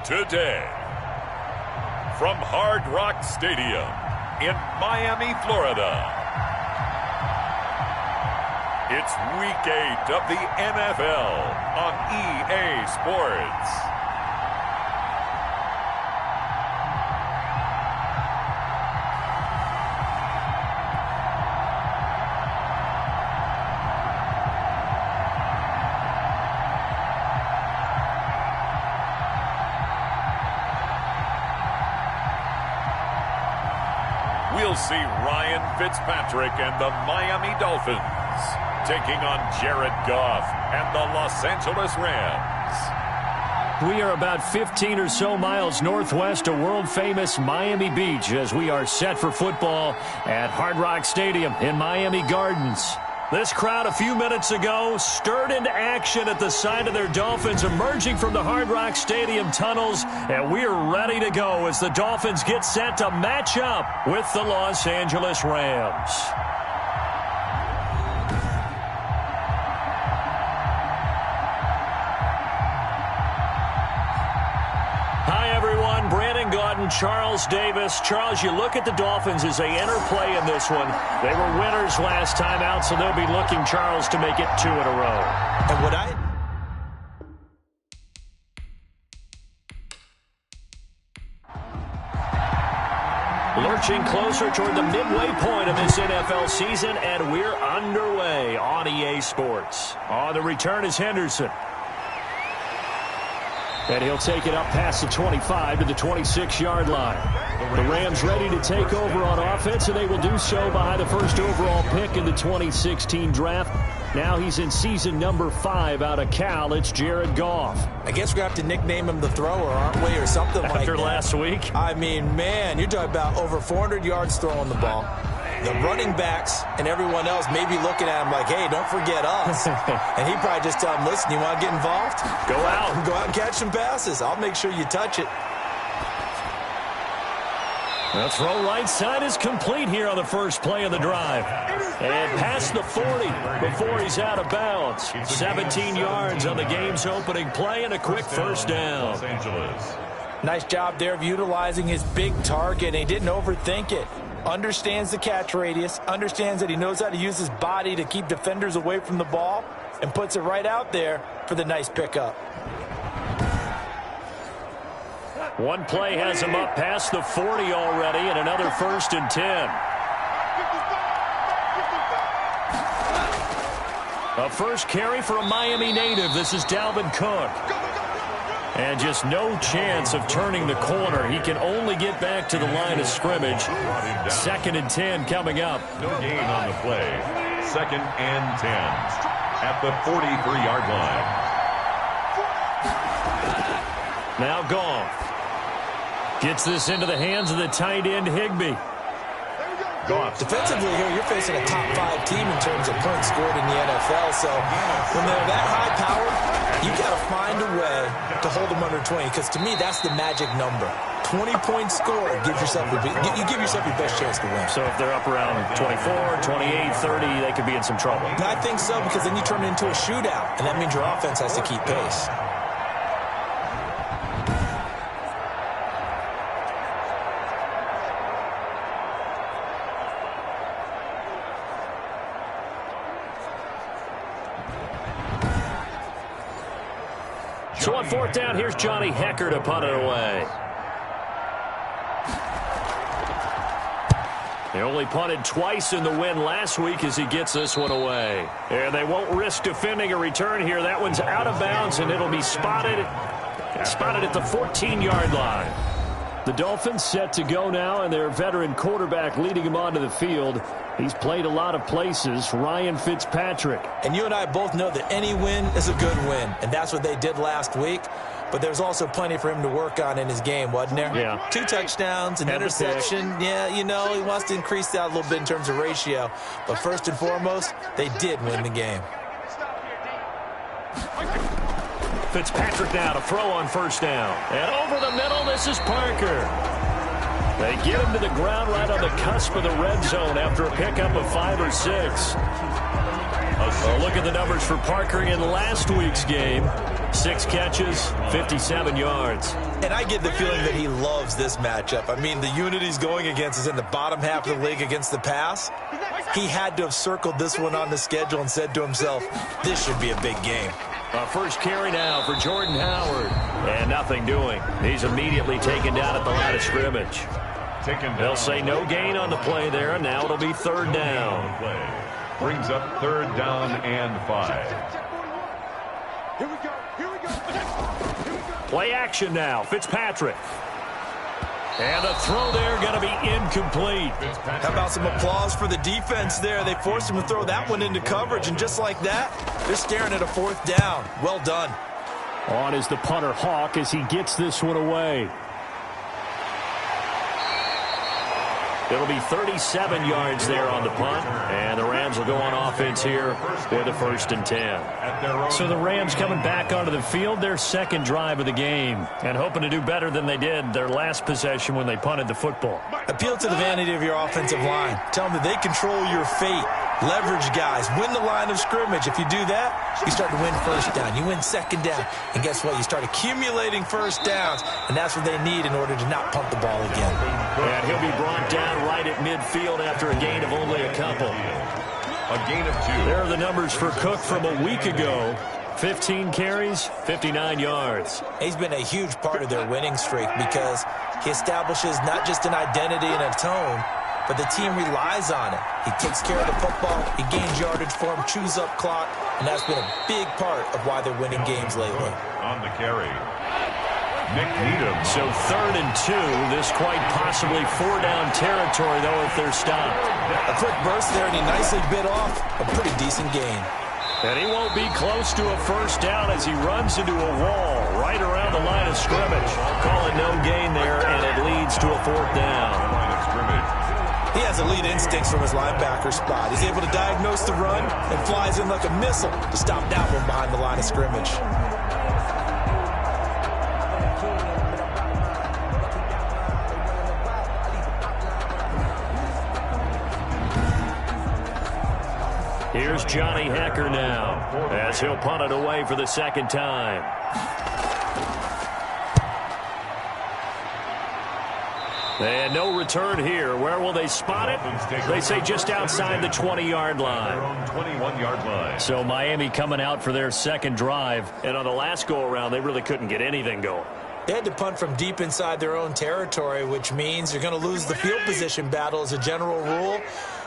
Today, from Hard Rock Stadium in Miami, Florida, it's Week 8 of the NFL on EA Sports. We'll see Ryan Fitzpatrick and the Miami Dolphins taking on Jared Goff and the Los Angeles Rams. We are about 15 or so miles northwest of world-famous Miami Beach as we are set for football at Hard Rock Stadium in Miami Gardens. This crowd a few minutes ago stirred into action at the side of their Dolphins emerging from the Hard Rock Stadium tunnels, and we're ready to go as the Dolphins get set to match up with the Los Angeles Rams. Charles Davis. Charles, you look at the Dolphins as they enter play in this one. They were winners last time out, so they'll be looking, Charles, to make it 2 in a row. And what lurching closer toward the midway point of this NFL season, and we're underway on EA Sports. On the return is Henderson. And he'll take it up past the 25 to the 26-yard line. The Rams ready to take over on offense, and they will do so behind the first overall pick in the 2016 draft. Now he's in season number 5 out of Cal. It's Jared Goff. I guess we're going to have to nickname him the thrower, aren't we, or something like that. After last week? I mean, man, you're talking about over 400 yards throwing the ball. The running backs and everyone else may be looking at him like, hey, don't forget us. And he'd probably just tell him, listen, you want to get involved? Go out. Go out and catch some passes. I'll make sure you touch it. The throw right side is complete here on the first play of the drive. And past the 40 before he's out of bounds. 17 yards on the game's opening play and a quick first down. Los Angeles. Nice job there of utilizing his big target. He didn't overthink it. Understands the catch radius, understands that he knows how to use his body to keep defenders away from the ball, and puts it right out there for the nice pickup. One play has him up past the 40 already, and another 1st and 10. A first carry for a Miami native. This is Dalvin Cook. And just no chance of turning the corner. He can only get back to the line of scrimmage. 2nd and 10 coming up. No gain on the play. 2nd and 10 at the 43-yard line. Now Goff gets this into the hands of the tight end Higbee. Goff. Defensively here, you're facing a top 5 team in terms of points scored in the NFL. So when they're that high powered, you got to find a way to hold them under 20. Because to me, that's the magic number. 20 points scored. You give yourself your best chance to win. So if they're up around 24, 28, 30, they could be in some trouble. I think so, because then you turn it into a shootout. And that means your offense has to keep pace. So on 4th down, here's Johnny Hecker to punt it away. He only punted twice in the win last week as he gets this one away. And they won't risk defending a return here. That one's out of bounds, and it'll be spotted at the 14-yard line. The Dolphins set to go now, and their veteran quarterback leading him onto the field. He's played a lot of places, Ryan Fitzpatrick. And you and I both know that any win is a good win, and that's what they did last week. But there's also plenty for him to work on in his game, wasn't there? Yeah. 2 touchdowns, an interception. Yeah, you know, he wants to increase that a little bit in terms of ratio. But first and foremost, they did win the game. Fitzpatrick now to throw on 1st down. And over the middle, this is Parker. They get him to the ground right on the cusp of the red zone after a pickup of 5 or 6. A look at the numbers for Parker in last week's game. 6 catches, 57 yards. And I get the feeling that he loves this matchup. I mean, the unit he's going against is in the bottom half of the league against the pass. He had to have circled this one on the schedule and said to himself, this should be a big game. First carry now for Jordan Howard. And nothing doing. He's immediately taken down at the line of scrimmage. They'll say no gain on the play there, and now it'll be 3rd down. Brings up 3rd down and 5. Here we go. Here we go. Play action now. Fitzpatrick. And the throw there going to be incomplete. How about some applause for the defense there? They forced him to throw that one into coverage, and just like that, they're staring at a 4th down. Well done. On is the punter Hawk as he gets this one away. It'll be 37 yards there on the punt, and the Rams will go on offense here with a 1st and 10. So the Rams coming back onto the field, their 2nd drive of the game, and hoping to do better than they did their last possession when they punted the football. Appeal to the vanity of your offensive line. Tell them that they control your fate. Leverage guys. Win the line of scrimmage. If you do that, you start to win 1st down. You win 2nd down. And guess what? You start accumulating 1st downs, and that's what they need in order to not punt the ball again. And he'll be brought down right at midfield after a gain of only a couple. A gain of 2. There are the numbers for Cook from a week ago. 15 carries, 59 yards. He's been a huge part of their winning streak because he establishes not just an identity and a tone, but the team relies on it. He takes care of the football, he gains yardage for him, chews up clock, and that's been a big part of why they're winning games lately. On the carry, Nick Needham. So 3rd and 2, this quite possibly 4-down territory, though, if they're stopped. A quick burst there, and he nicely bit off a pretty decent gain. And he won't be close to a 1st down as he runs into a wall right around the line of scrimmage. Call it no gain there, and it leads to a 4th down. Line of scrimmage. He has elite instincts from his linebacker spot. He's able to diagnose the run and flies in like a missile to stop that one behind the line of scrimmage. Here's Johnny Hecker now as he'll punt it away for the 2nd time. And no return here. Where will they spot it? They say just outside the 20-yard line. 21-yard line. So Miami coming out for their 2nd drive. And on the last go-around, they really couldn't get anything going. They had to punt from deep inside their own territory, which means you're going to lose the field position battle as a general rule.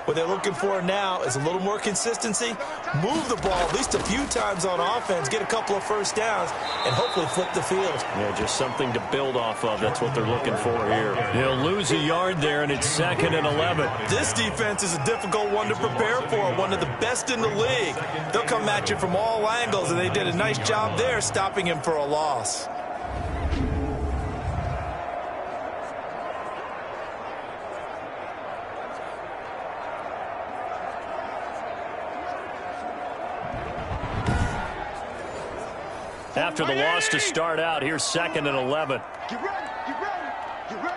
What they're looking for now is a little more consistency, move the ball at least a few times on offense, get a couple of 1st downs, and hopefully flip the field. Yeah, just something to build off of. That's what they're looking for here. He'll lose a yard there, and it's 2nd and 11. This defense is a difficult one to prepare for, one of the best in the league. They'll come at you from all angles, and they did a nice job there stopping him for a loss. After the loss to start out, here's 2nd and 11. Get ready. Get ready. Get ready.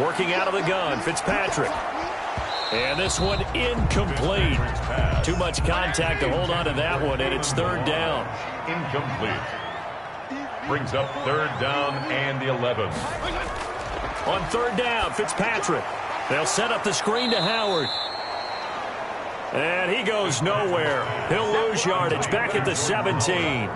Working out of the gun, Fitzpatrick. And this one incomplete. Too much contact to hold on to that one, and it's 3rd down. Incomplete. Brings up 3rd down and 11. On 3rd down, Fitzpatrick. They'll set up the screen to Howard. And he goes nowhere. He'll lose yardage back at the 17.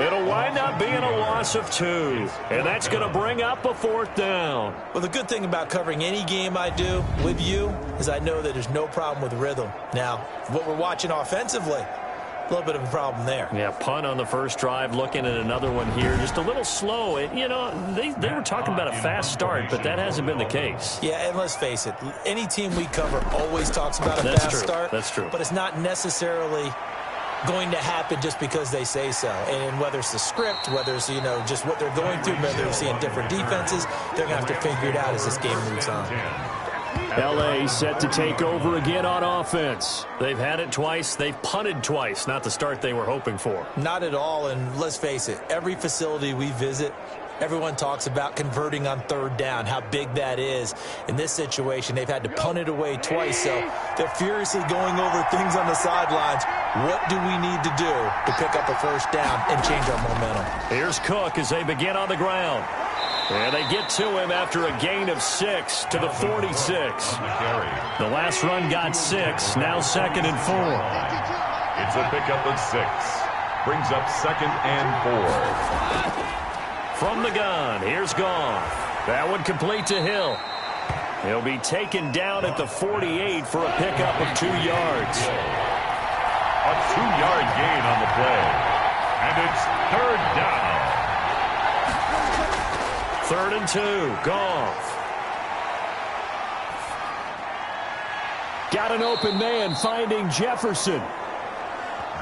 It'll wind up being a loss of 2. And that's going to bring up a 4th down. Well, the good thing about covering any game I do with you is I know that there's no problem with rhythm. Now, what we're watching offensively, a little bit of a problem there. Yeah, punt on the 1st drive, looking at another one here. Just a little slow. You know, they were talking about a fast start, but that hasn't been the case. Yeah, and let's face it, any team we cover always talks about a fast start. That's true. But it's not necessarily going to happen just because they say so. And whether it's the script, whether it's, you know, just what they're going through, whether they're seeing different defenses, they're going to have to figure it out as this game moves on. L.A. set to take over again on offense. They've had it twice. They've punted twice. Not the start they were hoping for. Not at all, and let's face it, every facility we visit, Everyone talks about converting on third down, how big that is. In this situation, they've had to punt it away twice, so they're furiously going over things on the sidelines. What do we need to do to pick up a first down and change our momentum? Here's Cook as they begin on the ground. And they get to him after a gain of 6 to the 46. The last run got 6, now 2nd and 4. It's a pickup of 6. Brings up 2nd and 4. From the gun, here's Goff. That one complete to Hill. He'll be taken down at the 48 for a pickup of 2 yards. A 2-yard gain on the play. And it's 3rd down. 3rd and 2, Goff. Got an open man finding Jefferson.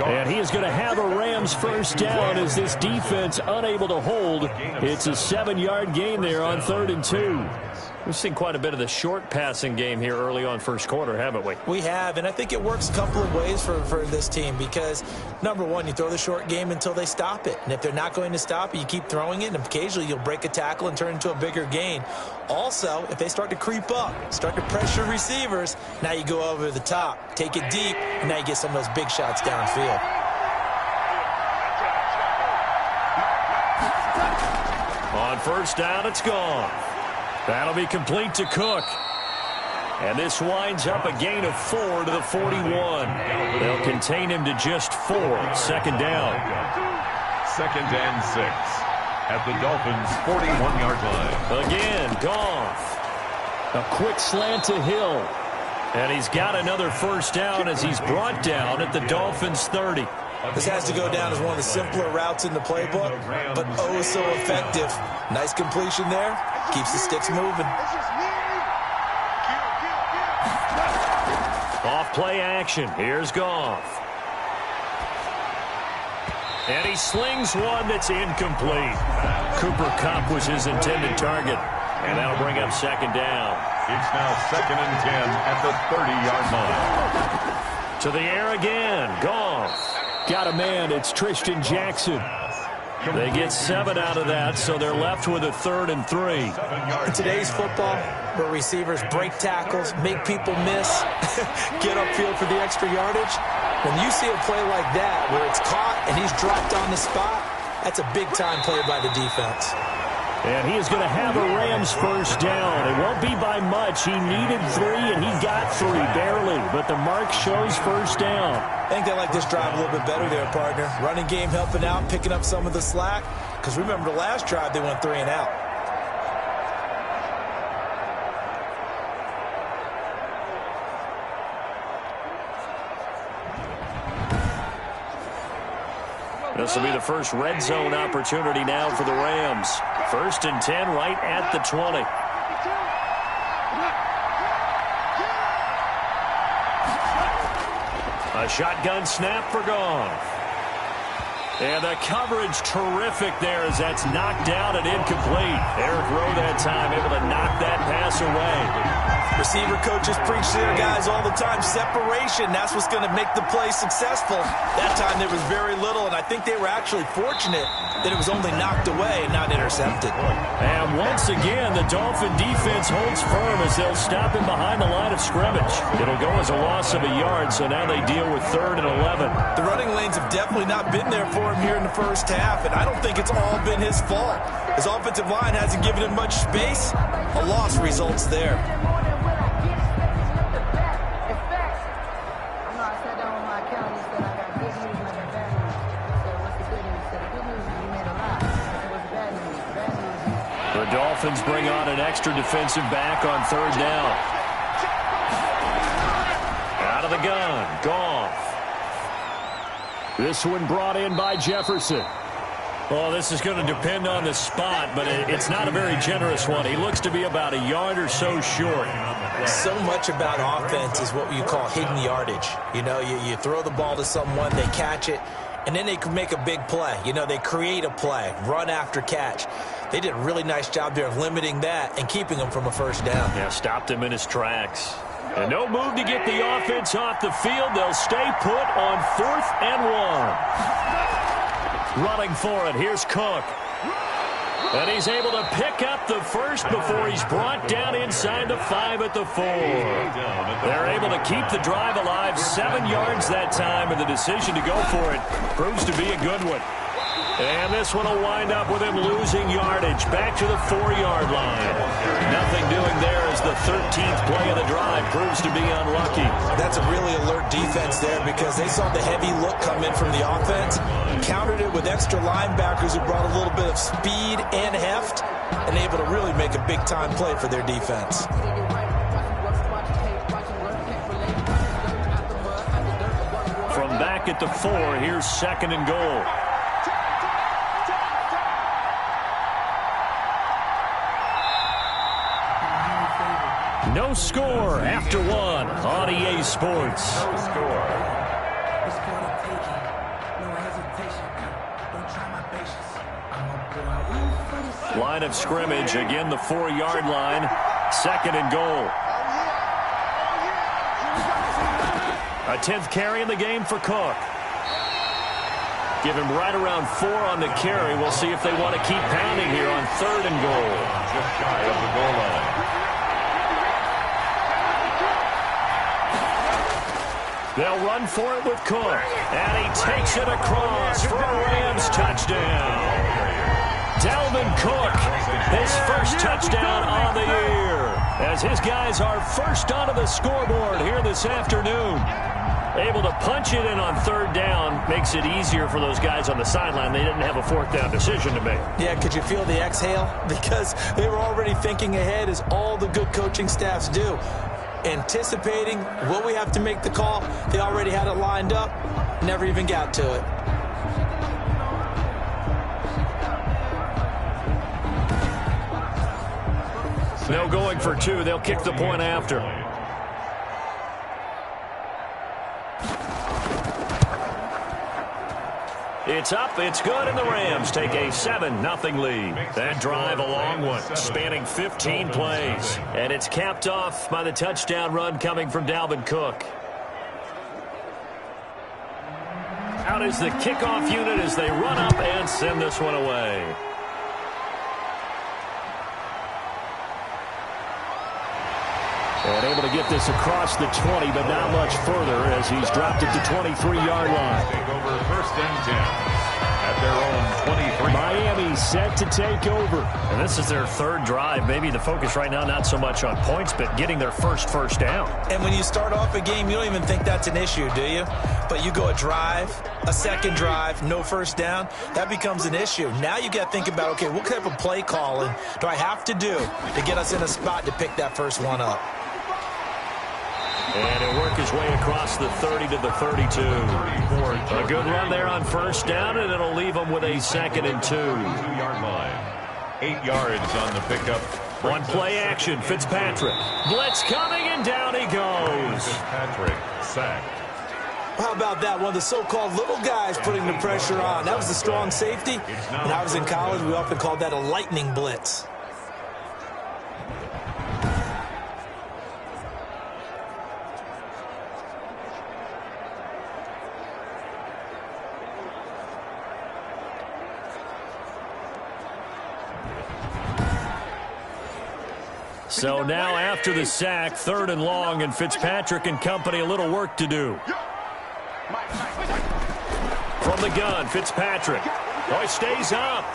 And he is going to have a Rams first down as this defense unable to hold. It's a 7-yard gain there on 3rd and 2. We've seen quite a bit of the short passing game here early on first quarter, haven't we? We have, and I think it works a couple of ways for this team because, number one, you throw the short game until they stop it. And if they're not going to stop it, you keep throwing it, and occasionally you'll break a tackle and turn into a bigger gain. Also, if they start to creep up, start to pressure receivers, now you go over the top, take it deep, and now you get some of those big shots downfield. On first down, it's gone. That'll be complete to Cook. And this winds up a gain of 4 to the 41. They'll contain him to just 4. 2nd down. 2nd and 6 at the Dolphins' 41-yard line. Again, Goff. A quick slant to Hill. And he's got another first down as he's brought down at the Dolphins' 30. This has to go down as one of the simpler routes in the playbook, but oh so effective. Nice completion there. Keeps the sticks moving. Off play action. Here's Goff. And he slings one that's incomplete. Cooper Kupp was his intended target. And that'll bring up 2nd down. It's now 2nd and 10 at the 30-yard line. To the air again. Goff. Got a man. It's Tristan Jackson. They get 7 out of that, so they're left with a 3rd and 3. In today's football, where receivers break tackles, make people miss, get upfield for the extra yardage, when you see a play like that where it's caught and he's dropped on the spot, that's a big-time play by the defense. And he is going to have a Rams first down. It won't be by much. He needed 3, and he got 3, barely. But the mark shows first down. I think they like this drive a little bit better there, partner. Running game helping out, picking up some of the slack. Because remember, the last drive, they went 3 and out. This will be the first red zone opportunity now for the Rams. 1st and 10 right at the 20. A shotgun snap for Goff. And the coverage terrific there as that's knocked down and incomplete. Eric Rowe that time able to knock that pass away. Receiver coaches preach to their guys all the time. Separation, that's what's going to make the play successful. That time there was very little, and I think they were actually fortunate that it was only knocked away, not intercepted. And once again, the Dolphin defense holds firm as they'll stop him behind the line of scrimmage. It'll go as a loss of a yard, so now they deal with 3rd and 11. The running lanes have definitely not been there for him here in the first half, and I don't think it's all been his fault. His offensive line hasn't given him much space. A loss results there. The Dolphins bring on an extra defensive back on 3rd down. Out of the gun, Goff. This one brought in by Jefferson. Well, this is going to depend on the spot, but it's not a very generous one. He looks to be about a yard or so short. So much about offense is what you call hidden yardage. You know, you throw the ball to someone, they catch it, and then they can make a big play. You know, they create a play, run after catch. They did a really nice job there of limiting that and keeping him from a first down. Yeah, stopped him in his tracks. And no move to get the offense off the field. They'll stay put on 4th and 1. Running for it, here's Cook. And he's able to pick up the first before he's brought down inside the 5 at the 4. They're able to keep the drive alive, 7 yards that time, and the decision to go for it proves to be a good one. And this one will wind up with him losing yardage back to the 4-yard line. Nothing doing there as the 13th play of the drive proves to be unlucky. That's a really alert defense there because they saw the heavy look come in from the offense, countered it with extra linebackers who brought a little bit of speed and heft, and able to really make a big-time play for their defense. From back at the 4, here's 2nd and goal. No score after 1 on EA Sports. No score. Line of scrimmage, again the 4-yard line. 2nd and goal. A 10th carry in the game for Cook. Give him right around 4 on the carry. We'll see if they want to keep pounding here on 3rd and goal. Just shy of the goal line. They'll run for it with Cook. And he takes it across for a Rams touchdown. Dalvin Cook, his first touchdown on the year. As his guys are first onto the scoreboard here this afternoon. Able to punch it in on 3rd down. Makes it easier for those guys on the sideline. They didn't have a 4th down decision to make. Yeah, could you feel the exhale? Because they were already thinking ahead, as all the good coaching staffs do. Anticipating what we have to make the call. They already had it lined up. Never even got to it. No going for 2. They'll kick the point after. It's up, it's good, and the Rams take a 7-0 lead. That drive, a long one, spanning 15 plays. And it's capped off by the touchdown run coming from Dalvin Cook. Out is the kickoff unit as they run up and send this one away. And able to get this across the 20, but not much further as he's dropped it to 23-yard line. Take over 1st and 10 at their own 23. Miami set to take over. And this is their 3rd drive. Maybe the focus right now not so much on points, but getting their first down. And when you start off a game, you don't even think that's an issue, do you? But you go a drive, a 2nd drive, no 1st down, that becomes an issue. Now you got to think about, okay, what type of play calling do I have to do to get us in a spot to pick that first one up? And he'll work his way across the 30 to the 32. A good run there on 1st down, and it'll leave him with a 2nd and 2. 2-yard line. 8 yards on the pickup. One play action, Fitzpatrick. Blitz coming, and down he goes. Fitzpatrick sacked. How about that? One of the so-called little guys putting the pressure on. That was a strong safety. When I was in college, we often called that a lightning blitz. So now after the sack, 3rd and long, and Fitzpatrick and company a little work to do. From the gun, Fitzpatrick. Oh, he stays up.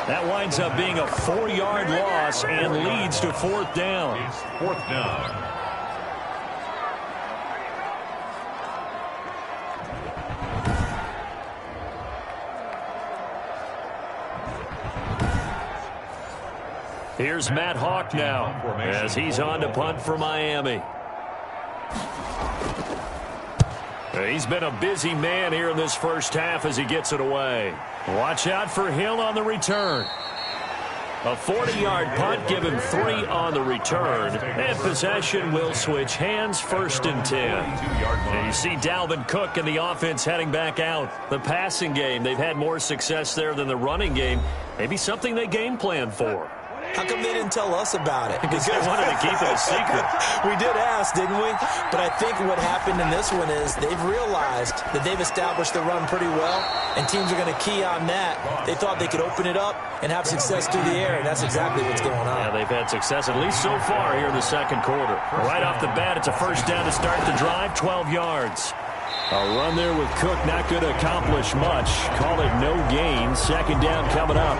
That winds up being a 4-yard loss and leads to 4th down. It's 4th down. Here's Matt Hawk now as he's on to punt for Miami. He's been a busy man here in this first half as he gets it away. Watch out for Hill on the return. A 40-yard punt, give him 3 on the return. And possession will switch hands, 1st and 10. And you see Dalvin Cook and the offense heading back out. The passing game, they've had more success there than the running game. Maybe something they game plan for. How come they didn't tell us about it? Because they wanted to keep it a secret. We did ask, didn't we? But I think what happened in this one is they've realized that they've established the run pretty well, and teams are going to key on that. They thought they could open it up and have success through the air, and that's exactly what's going on. Yeah, they've had success at least so far here in the second quarter. Right off the bat, it's a first down to start the drive, 12 yards. A run there with Cook, not going to accomplish much. Call it no gain. Second down coming up.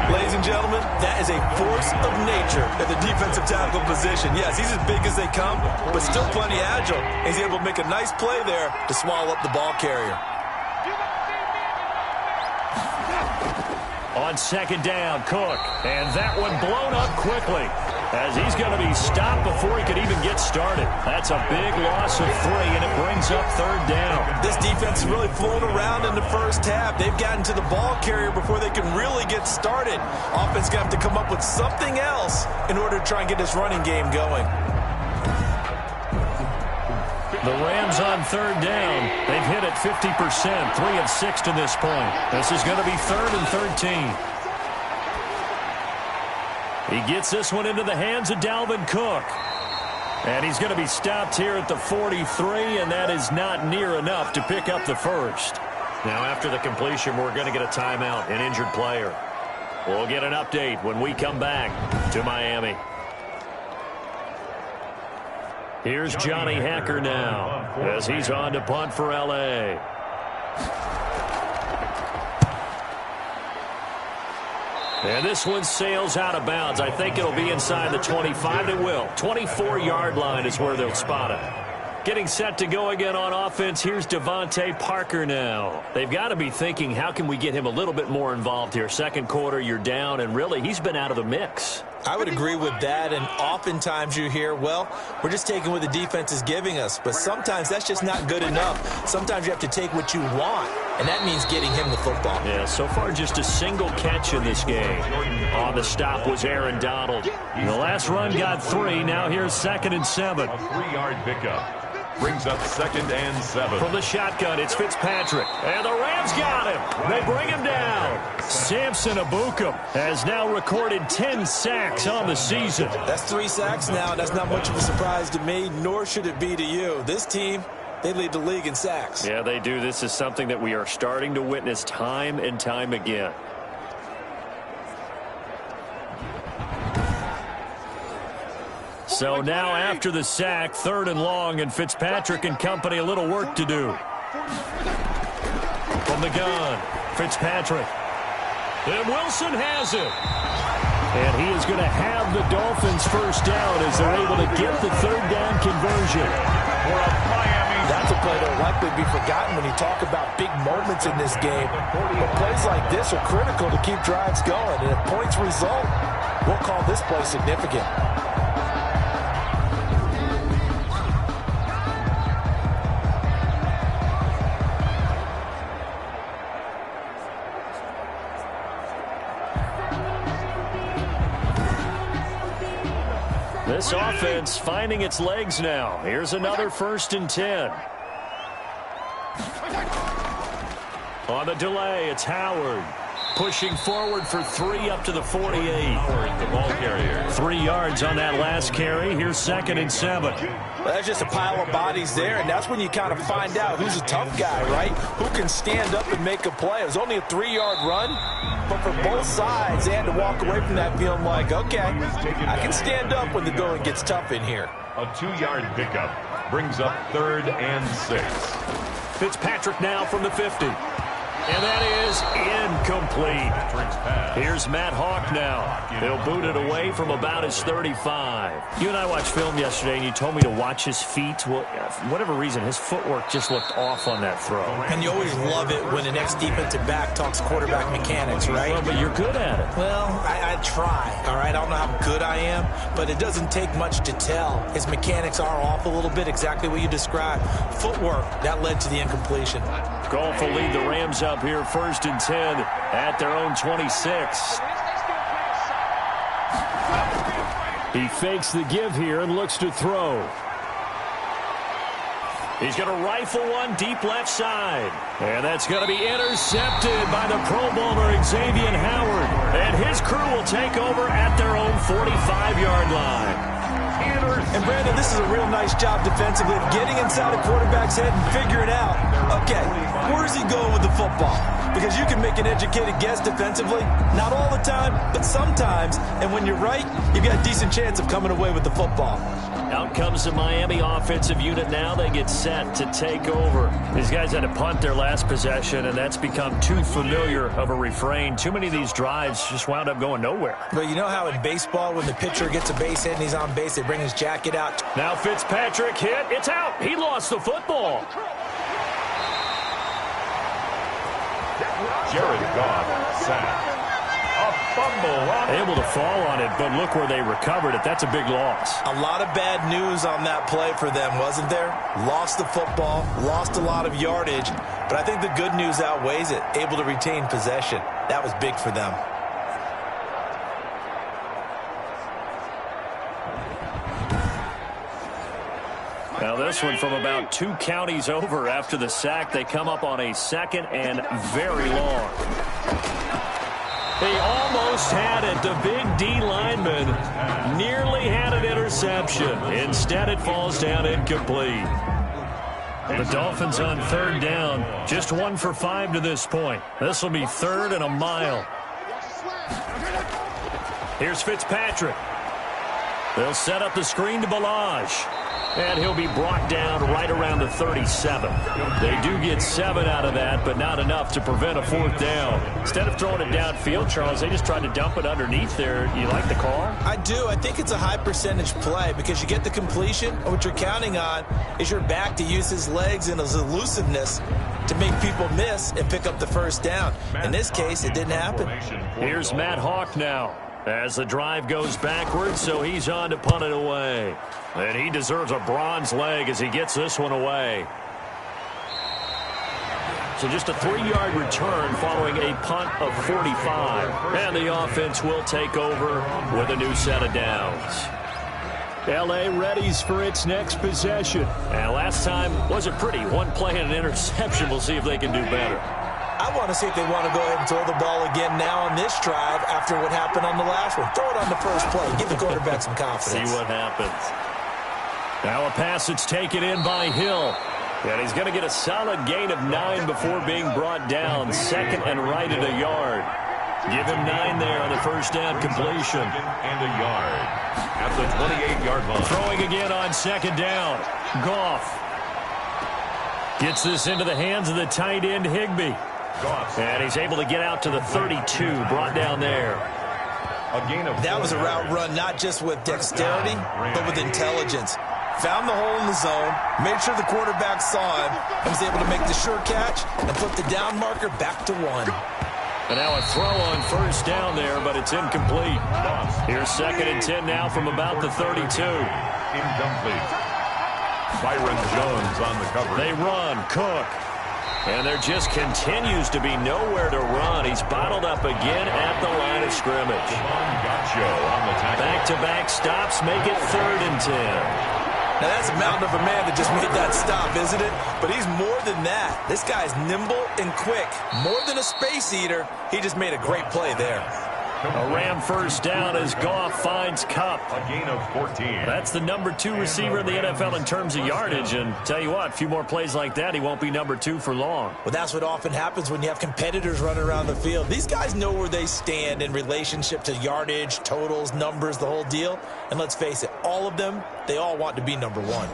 Ladies and gentlemen, that is a force of nature at the defensive tackle position. Yes, he's as big as they come, but still plenty agile. He's able to make a nice play there to swallow up the ball carrier. On second down, Cook. And that one blown up quickly, as he's going to be stopped before he could even get started. That's a big loss of 3, and it brings up third down. This defense has really flown around in the first half. They've gotten to the ball carrier before they can really get started. Offense going to have to come up with something else in order to try and get this running game going. The Rams on third down. They've hit it 50%, 3 of 6 to this point. This is going to be 3rd and 13. He gets this one into the hands of Dalvin Cook. And he's going to be stopped here at the 43, and that is not near enough to pick up the first. Now, after the completion, we're going to get a timeout, an injured player. We'll get an update when we come back to Miami. Here's Johnny Hacker now, as he's on to punt for L.A. And this one sails out of bounds. I think it'll be inside the 25. It will. 24-yard line is where they'll spot it. Getting set to go again on offense. Here's Devontae Parker now. They've got to be thinking, how can we get him a little bit more involved here? Second quarter, you're down, and really, he's been out of the mix. I would agree with that, and oftentimes you hear, well, we're just taking what the defense is giving us, but sometimes that's just not good enough. Sometimes you have to take what you want, and that means getting him the football. Yeah, so far just a single catch in this game. On the stop was Aaron Donald. The last run got 3. Now here's 2nd and 7. A 3-yard pickup. Brings up 2nd and 7. From the shotgun, it's Fitzpatrick. And the Rams got him. They bring him down. Samson Ebukam has now recorded 10 sacks on the season. That's 3 sacks now. That's not much of a surprise to me, nor should it be to you. This team, they lead the league in sacks. Yeah, they do. This is something that we are starting to witness time and time again. So now after the sack, 3rd and long, and Fitzpatrick and company a little work to do. From the gun, Fitzpatrick. And Wilson has it. And he is going to have the Dolphins first down as they're able to get the 3rd down conversion. For a Miami. That's a play that will likely be forgotten when you talk about big moments in this game. But plays like this are critical to keep drives going. And if points result, we'll call this play significant. This offense finding its legs now. Here's another 1st and 10. On the delay, it's Howard. Pushing forward for 3 up to the 48. Howard, the ball carrier. 3 yards on that last carry. Here's 2nd and 7. Well, that's just a pile of bodies there, and that's when you kind of find out who's a tough guy, right? Who can stand up and make a play. It was only a 3-yard run, but for both sides, they had to walk away from that feeling like, okay, I can stand up when the going gets tough in here. A 2-yard pickup brings up 3rd and 6. Fitzpatrick now from the 50. And that is incomplete. Here's Matt Hawk now. He'll boot it away from about his 35. You and I watched film yesterday, and you told me to watch his feet. Well, for whatever reason, his footwork just looked off on that throw. And you always love it when the next defensive back talks quarterback mechanics, right? Well, but you're good at it. Well, I try, all right? I don't know how good I am, but it doesn't take much to tell. His mechanics are off a little bit, exactly what you described. Footwork, that led to the incompletion. Goff will lead the Rams up here 1st and 10 at their own 26. He fakes the give here and looks to throw. He's going to rifle one deep left side. And that's going to be intercepted by the Pro Bowler Xavier Howard. And his crew will take over at their own 45-yard line. And, Brandon, this is a real nice job defensively of getting inside a quarterback's head and figuring out, okay, where's he going with the football? Because you can make an educated guess defensively, not all the time, but sometimes. And when you're right, you've got a decent chance of coming away with the football. Out comes the Miami offensive unit now. They get set to take over. These guys had to punt their last possession, and that's become too familiar of a refrain. Too many of these drives just wound up going nowhere. But you know how in baseball, when the pitcher gets a base hit and he's on base, they bring his jacket out? Now Fitzpatrick hit. It's out. He lost the football. Jared Goff sacked. A fumble. Able to fall on it, but look where they recovered it. That's a big loss. A lot of bad news on that play for them, wasn't there? Lost the football, lost a lot of yardage, but I think the good news outweighs it. Able to retain possession. That was big for them. Now this one from about 2 counties over after the sack. They come up on a 2nd and very long. They almost had it. The big D lineman nearly had an interception. Instead, it falls down incomplete. The Dolphins on 3rd down. Just 1 for 5 to this point. This will be 3rd and a mile. Here's Fitzpatrick. They'll set up the screen to Balaj. And he'll be brought down right around the 37. They do get 7 out of that, but not enough to prevent a 4th down. Instead of throwing it downfield, Charles, they just tried to dump it underneath there. You like the call? I do. I think it's a high percentage play because you get the completion, and what you're counting on is your back to use his legs and his elusiveness to make people miss and pick up the 1st down. In this case, it didn't happen. Here's Matt Hawk now as the drive goes backwards, so he's on to punt it away. And he deserves a bronze leg as he gets this one away. So just a 3-yard return following a punt of 45. And the offense will take over with a new set of downs. L.A. readies for its next possession. And last time wasn't pretty. 1 play and an interception. We'll see if they can do better. I want to see if they want to go ahead and throw the ball again now on this drive after what happened on the last one. Throw it on the first play. Give the quarterback some confidence. See what happens. Now a pass that's taken in by Hill. And he's going to get a solid gain of 9 before being brought down. 2nd and right at a yard. Give him 9 there on the 1st down completion. 2nd and a yard at the 28-yard line. Throwing again on 2nd down. Goff gets this into the hands of the tight end Higbee. And he's able to get out to the 32, brought down there. That was a route run not just with dexterity, but with intelligence. Found the hole in the zone, made sure the quarterback saw him, and was able to make the sure catch and put the down marker back to 1. And now a throw on 1st down there, but it's incomplete. Here's 2nd and 10 now from about the 32. Incomplete. Byron Jones on the cover. They run. Cook. And there just continues to be nowhere to run. He's bottled up again at the line of scrimmage. Back-to-back stops make it 3rd and 10. Now that's a mountain of a man that just made that stop, isn't it? But he's more than that. This guy's nimble and quick. More than a space eater, he just made a great play there. A Ram 1st down as Goff finds Kupp. A gain of 14. That's the number 2 receiver in the NFL in terms of yardage. And tell you what, a few more plays like that, he won't be number 2 for long. Well, that's what often happens when you have competitors running around the field. These guys know where they stand in relationship to yardage, totals, numbers, the whole deal. And let's face it, all of them, they all want to be number 1.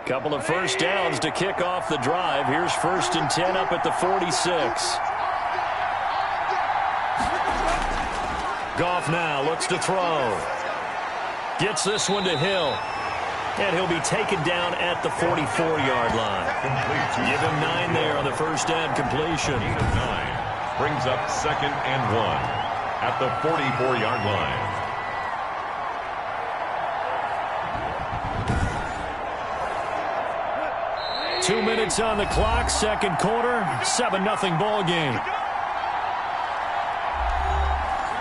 Couple of 1st downs to kick off the drive. Here's 1st and 10 up at the 46. Goff now looks to throw. Gets this one to Hill. And he'll be taken down at the 44-yard line. Give him 9 there on the 1st down completion. 9 brings up 2nd and 1 at the 44-yard line. Two minutes on the clock, 2nd quarter, 7-0 ball game.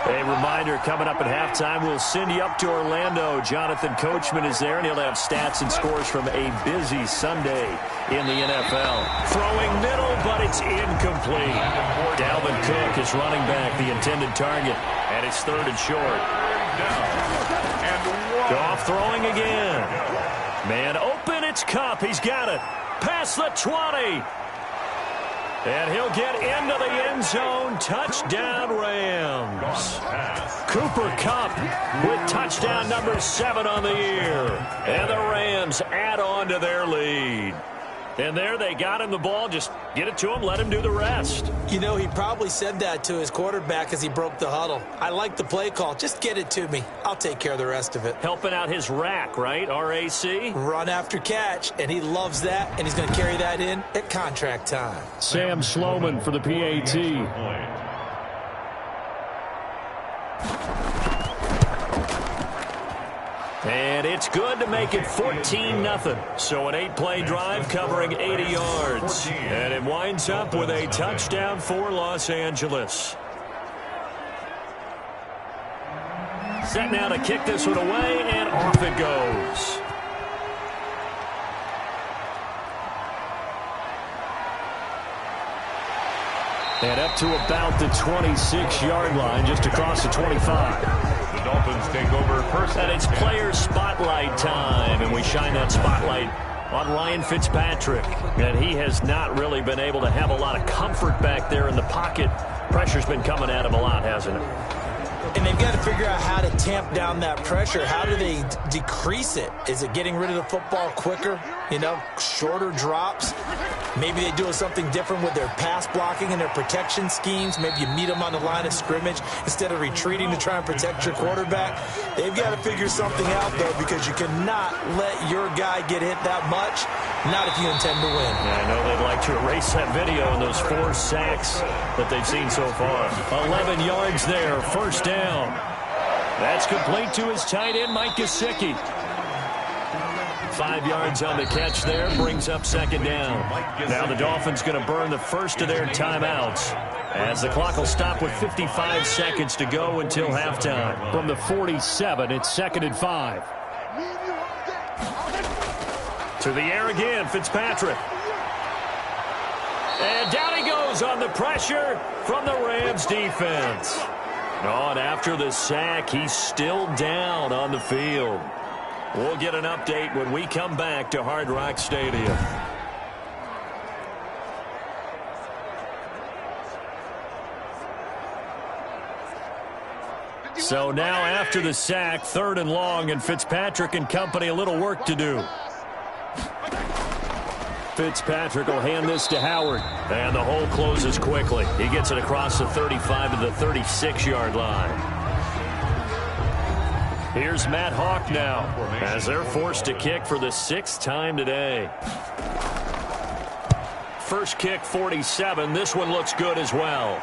A A reminder, coming up at halftime, we'll send you up to Orlando. Jonathan Coachman is there, and he'll have stats and scores from a busy Sunday in the NFL. Throwing middle, but it's incomplete. Dalvin Cook is running back, the intended target, and it's 3rd and short. Goff throwing again. Man open, it's Kupp. He's got it. Past the 20. And he'll get into the end zone. Touchdown, Rams. Cooper Kupp with touchdown number 7 on the year. And the Rams add on to their lead. And there they got him the ball. Just get it to him, let him do the rest. You know, he probably said that to his quarterback as he broke the huddle. I like the play call. Just get it to me. I'll take care of the rest of it. Helping out his rack, right? R-A-C? Run after catch, and he loves that, and he's going to carry that in at contract time. Sam Sloman for the PAT. And it's good to make it 14-0. So an 8-play drive covering 80 yards. And it winds up with a touchdown for Los Angeles. Set now to kick this one away, and off it goes. And up to about the 26-yard line, just across the 25. The Dolphins take over first. And it's player spotlight time, and we shine that spotlight on Ryan Fitzpatrick. And he has not really been able to have a lot of comfort back there in the pocket. Pressure's been coming at him a lot, hasn't it? And they've got to figure out how to tamp down that pressure. How do they decrease it? Is it getting rid of the football quicker? You know, shorter drops? Maybe they do something different with their pass blocking and their protection schemes. Maybe you meet them on the line of scrimmage instead of retreating to try and protect your quarterback. They've got to figure something out, though, because you cannot let your guy get hit that much, not if you intend to win. Yeah, I know they'd like to erase that video and those 4 sacks that they've seen so far. 11 yards there, first down. That's complete to his tight end, Mike Gesicki. 5 yards on the catch there, brings up second down. Now the Dolphins going to burn the first of their timeouts, as the clock will stop with 55 seconds to go until halftime. From the 47, it's 2nd and 5. To the air again, Fitzpatrick. And down he goes on the pressure from the Rams defense. Oh, and after the sack, he's still down on the field. We'll get an update when we come back to Hard Rock Stadium. So now after the sack, 3rd and long, and Fitzpatrick and company a little work to do. Fitzpatrick will hand this to Howard, and the hole closes quickly. He gets it across the 35 to the 36-yard line. Here's Matt Hawk now, as they're forced to kick for the 6th time today. First kick, 47. This one looks good as well.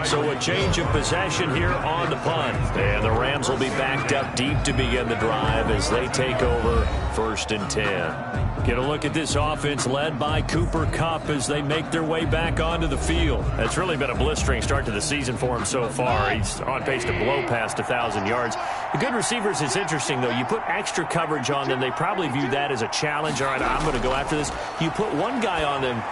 So a change of possession here on the punt. And the Rams will be backed up deep to begin the drive as they take over 1st and 10. Get a look at this offense led by Cooper Kupp as they make their way back onto the field. It's really been a blistering start to the season for him so far. He's on pace to blow past 1,000 yards. The good receivers is interesting, though. You put extra coverage on them, they probably view that as a challenge. All right, I'm going to go after this. You put one guy on them,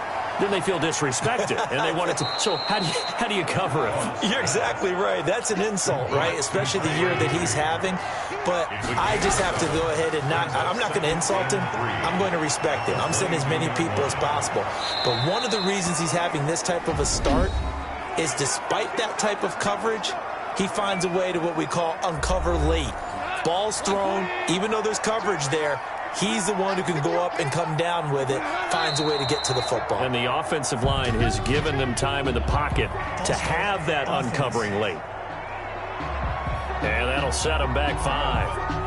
then they feel disrespected, and they want it to. So how do you cover it? You're exactly right. That's an insult, right? Especially the year that he's having. But I just have to go ahead and I'm not going to insult him. I'm going to respect him. I'm sending as many people as possible. But one of the reasons he's having this type of a start is despite that type of coverage, he finds a way to what we call uncover late. Ball's thrown, even though there's coverage there, he's the one who can go up and come down with it, finds a way to get to the football. And the offensive line has given them time in the pocket to have that uncovering late. And that'll set them back 5.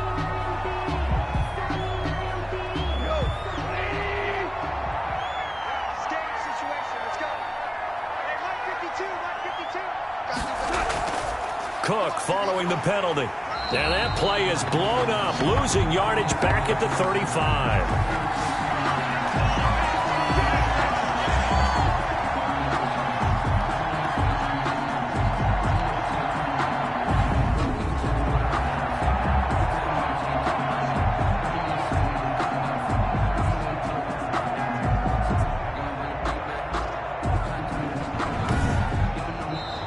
Cook following the penalty. And that play is blown up, losing yardage back at the 35.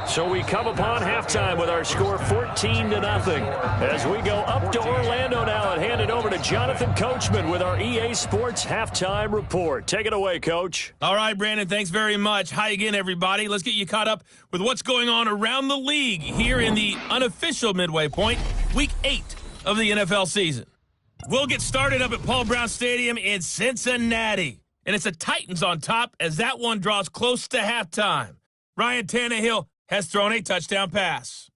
So we come upon halftime with our score 14-0 as we go up to Orlando now and hand it over to Jonathan Coachman with our EA Sports Halftime Report. Take it away, Coach. All right, Brandon, thanks very much. Hi again, everybody. Let's get you caught up with what's going on around the league here in the unofficial midway point, Week 8 of the NFL season. We'll get started up at Paul Brown Stadium in Cincinnati. And it's the Titans on top as that one draws close to halftime. Ryan Tannehill has thrown a touchdown pass.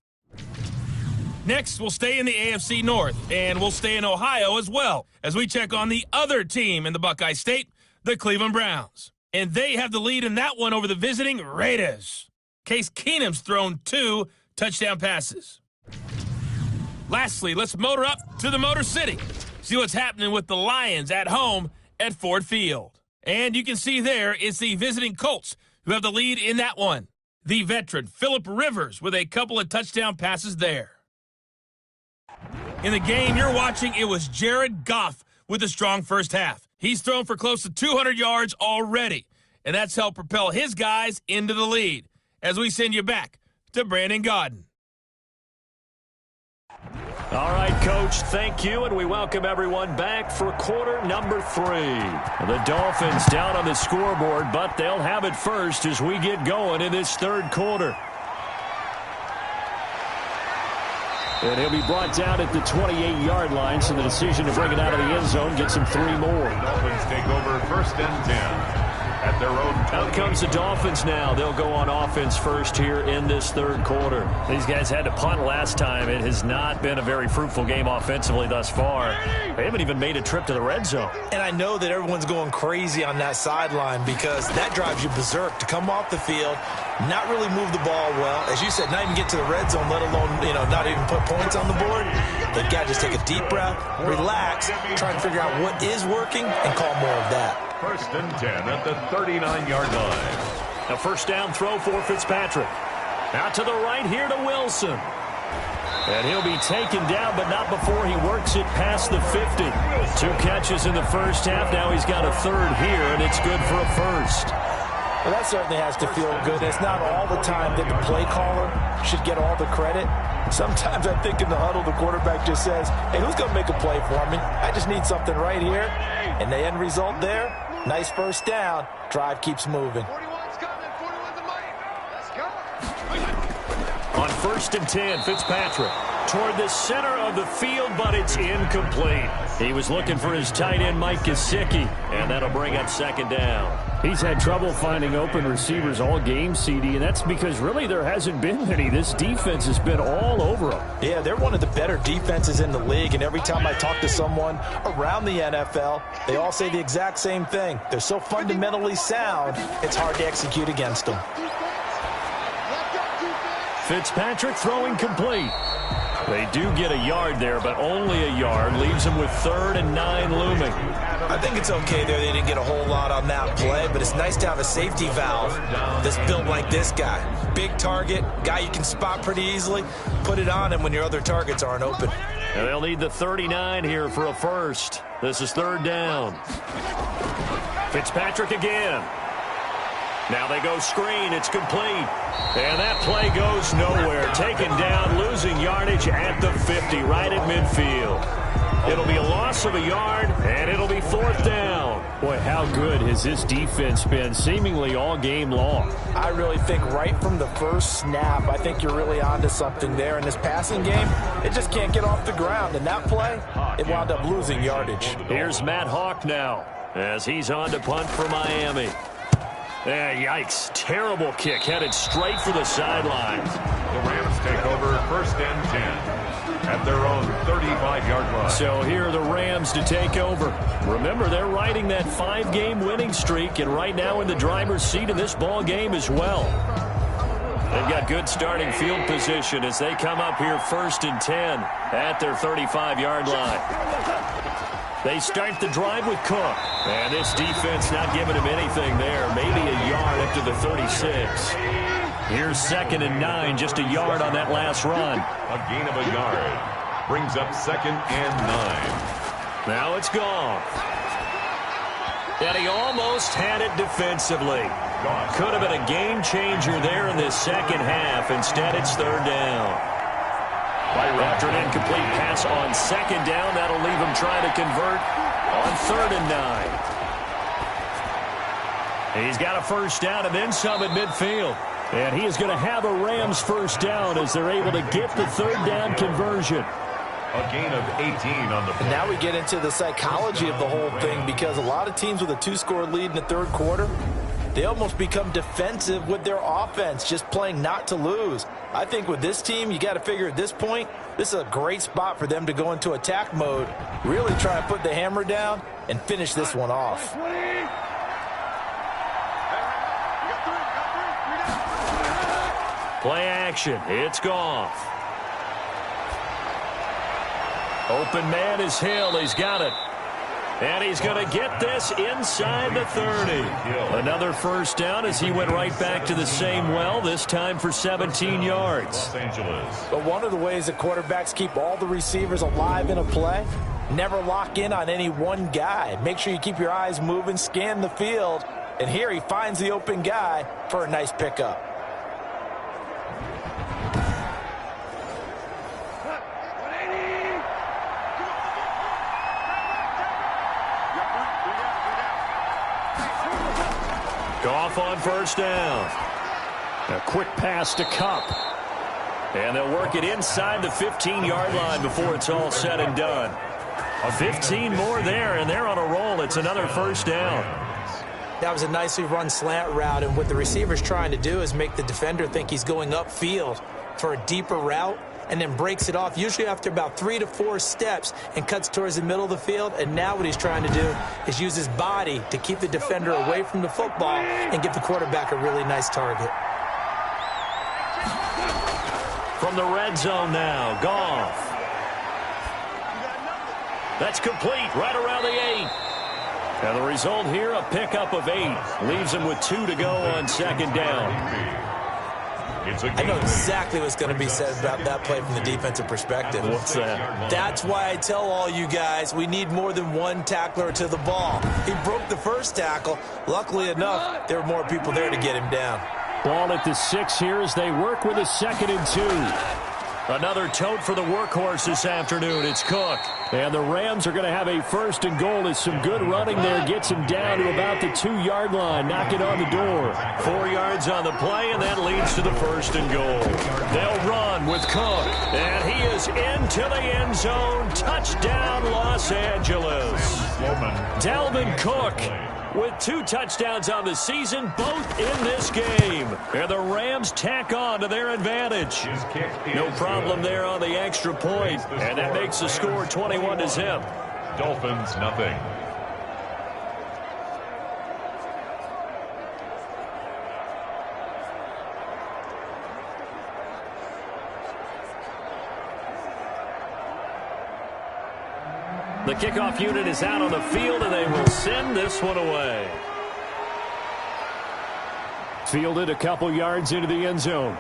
Next, we'll stay in the AFC North, and we'll stay in Ohio as well as we check on the other team in the Buckeye State, the Cleveland Browns. And they have the lead in that one over the visiting Raiders. Case Keenum's thrown 2 touchdown passes. Lastly, let's motor up to the Motor City. See what's happening with the Lions at home at Ford Field. And you can see there it's the visiting Colts who have the lead in that one. The veteran Phillip Rivers with a couple of touchdown passes there. In the game you're watching, it was Jared Goff with a strong first half. He's thrown for close to 200 yards already, and that's helped propel his guys into the lead. As we send you back to Brandon Gaudin. All right, Coach, thank you, and we welcome everyone back for quarter number 3. The Dolphins down on the scoreboard, but they'll have it first as we get going in this third quarter. And he'll be brought down at the 28-yard line, so the decision to bring it out of the end zone gets him 3 more. The Dolphins take over 1st and 10. At their own. Out comes the Dolphins now. They'll go on offense first here in this third quarter. These guys had to punt last time. It has not been a very fruitful game offensively thus far. They haven't even made a trip to the red zone. And I know that everyone's going crazy on that sideline because that drives you berserk to come off the field, not really move the ball well. As you said, not even get to the red zone, let alone, not even put points on the board. They've got to just take a deep breath, relax, try and figure out what is working, and call more of that. 1st and 10 at the 39-yard line. A first down throw for Fitzpatrick. Out to the right here to Wilson. And he'll be taken down, but not before he works it past the 50. 2 catches in the first half. Now he's got a third here, and it's good for a first. Well, that certainly has to feel good. It's not all the time that the play caller should get all the credit. Sometimes I think in the huddle, the quarterback just says, hey, who's going to make a play for me? I just need something right here. And the end result there, nice first down. Drive keeps moving. 41's coming. 41's the mic. Let's go. On 1st and 10, Fitzpatrick toward the center of the field, but it's incomplete. He was looking for his tight end, Mike Gesicki, and that'll bring up 2nd down. He's had trouble finding open receivers all game, CD, and that's because really there hasn't been any. This defense has been all over them. Yeah, they're one of the better defenses in the league, and every time I talk to someone around the NFL, they all say the exact same thing. They're so fundamentally sound, it's hard to execute against them. Fitzpatrick throwing complete. They do get a yard there, but only a yard. Leaves them with 3rd and 9 looming. I think it's okay there. They didn't get a whole lot on that play, but it's nice to have a safety valve that's built like this guy. Big target, guy you can spot pretty easily. Put it on him when your other targets aren't open. And they'll need the 39 here for a first. This is 3rd down. Fitzpatrick again. Now they go screen. It's complete. And that play goes nowhere. Taken down, losing yardage at the 50, right at midfield. It'll be a loss of a yard, and it'll be 4th down. Boy, how good has this defense been seemingly all game long? I really think right from the first snap, I think you're really onto something there. In this passing game, it just can't get off the ground. And that play, it wound up losing yardage. Here's Matt Hawk now as he's on to punt for Miami. Yikes. Terrible kick headed straight for the sidelines. The Rams take over 1st and 10 at their own 35-yard line. So here are the Rams to take over. Remember, they're riding that 5-game winning streak, and right now in the driver's seat in this ball game as well. They've got good starting field position as they come up here 1st and 10 at their 35-yard line. They start the drive with Cook. And this defense not giving him anything there. Maybe a yard up to the 36. Here's 2nd and 9, just a yard on that last run. A gain of a yard. Brings up 2nd and 9. Now it's gone. And he almost had it defensively. Could have been a game changer there in this second half. Instead, it's third down. After an incomplete pass on second down, that'll leave him trying to convert on 3rd and 9. He's got a first down and then some at midfield. And he is going to have a Rams first down as they're able to get the third down conversion. A gain of 18 on the play. And now we get into the psychology of the whole thing, because a lot of teams with a 2-score lead in the third quarter, they almost become defensive with their offense, just playing not to lose. I think with this team, you got to figure at this point, this is a great spot for them to go into attack mode, really try to put the hammer down and finish this one off. Play action. It's Goff. Open man is Hill. He's got it. And he's going to get this inside the 30. Another first down as he went right back to the same well, this time for 17 yards. But one of the ways that quarterbacks keep all the receivers alive in a play, never lock in on any one guy. Make sure you keep your eyes moving, scan the field. And here he finds the open guy for a nice pickup. Goff on first down. A quick pass to Kupp. And they'll work it inside the 15-yard line before it's all said and done. 15 more there, and they're on a roll. It's another first down. That was a nicely run slant route, and what the receiver's trying to do is make the defender think he's going upfield for a deeper route, and then breaks it off, usually after about 3 to 4 steps, and cuts towards the middle of the field. And now what he's trying to do is use his body to keep the defender away from the football and give the quarterback a really nice target. From the red zone now, Goff. That's complete right around the 8. And the result here, a pickup of 8. Leaves him with 2 to go on second down. I know exactly what's going to be said about that play from the defensive perspective. What's that? That's why I tell all you guys we need more than one tackler to the ball. He broke the first tackle. Luckily enough, there were more people there to get him down. Ball at the 6 here as they work with a 2nd and 2. Another tote for the workhorse this afternoon. It's Cook. And the Rams are going to have a 1st and goal as some good running there gets him down to about the 2-yard line, knocking on the door. 4 yards on the play, and that leads to the 1st and goal. They'll run with Cook. And he is into the end zone. Touchdown, Los Angeles. Dalvin Cook with 2 touchdowns on the season, both in this game. And the Rams tack on to their advantage. No problem there on the extra point. And that makes the score 21-0. Dolphins, nothing. The kickoff unit is out on the field, and they will send this one away. Fielded a couple yards into the end zone.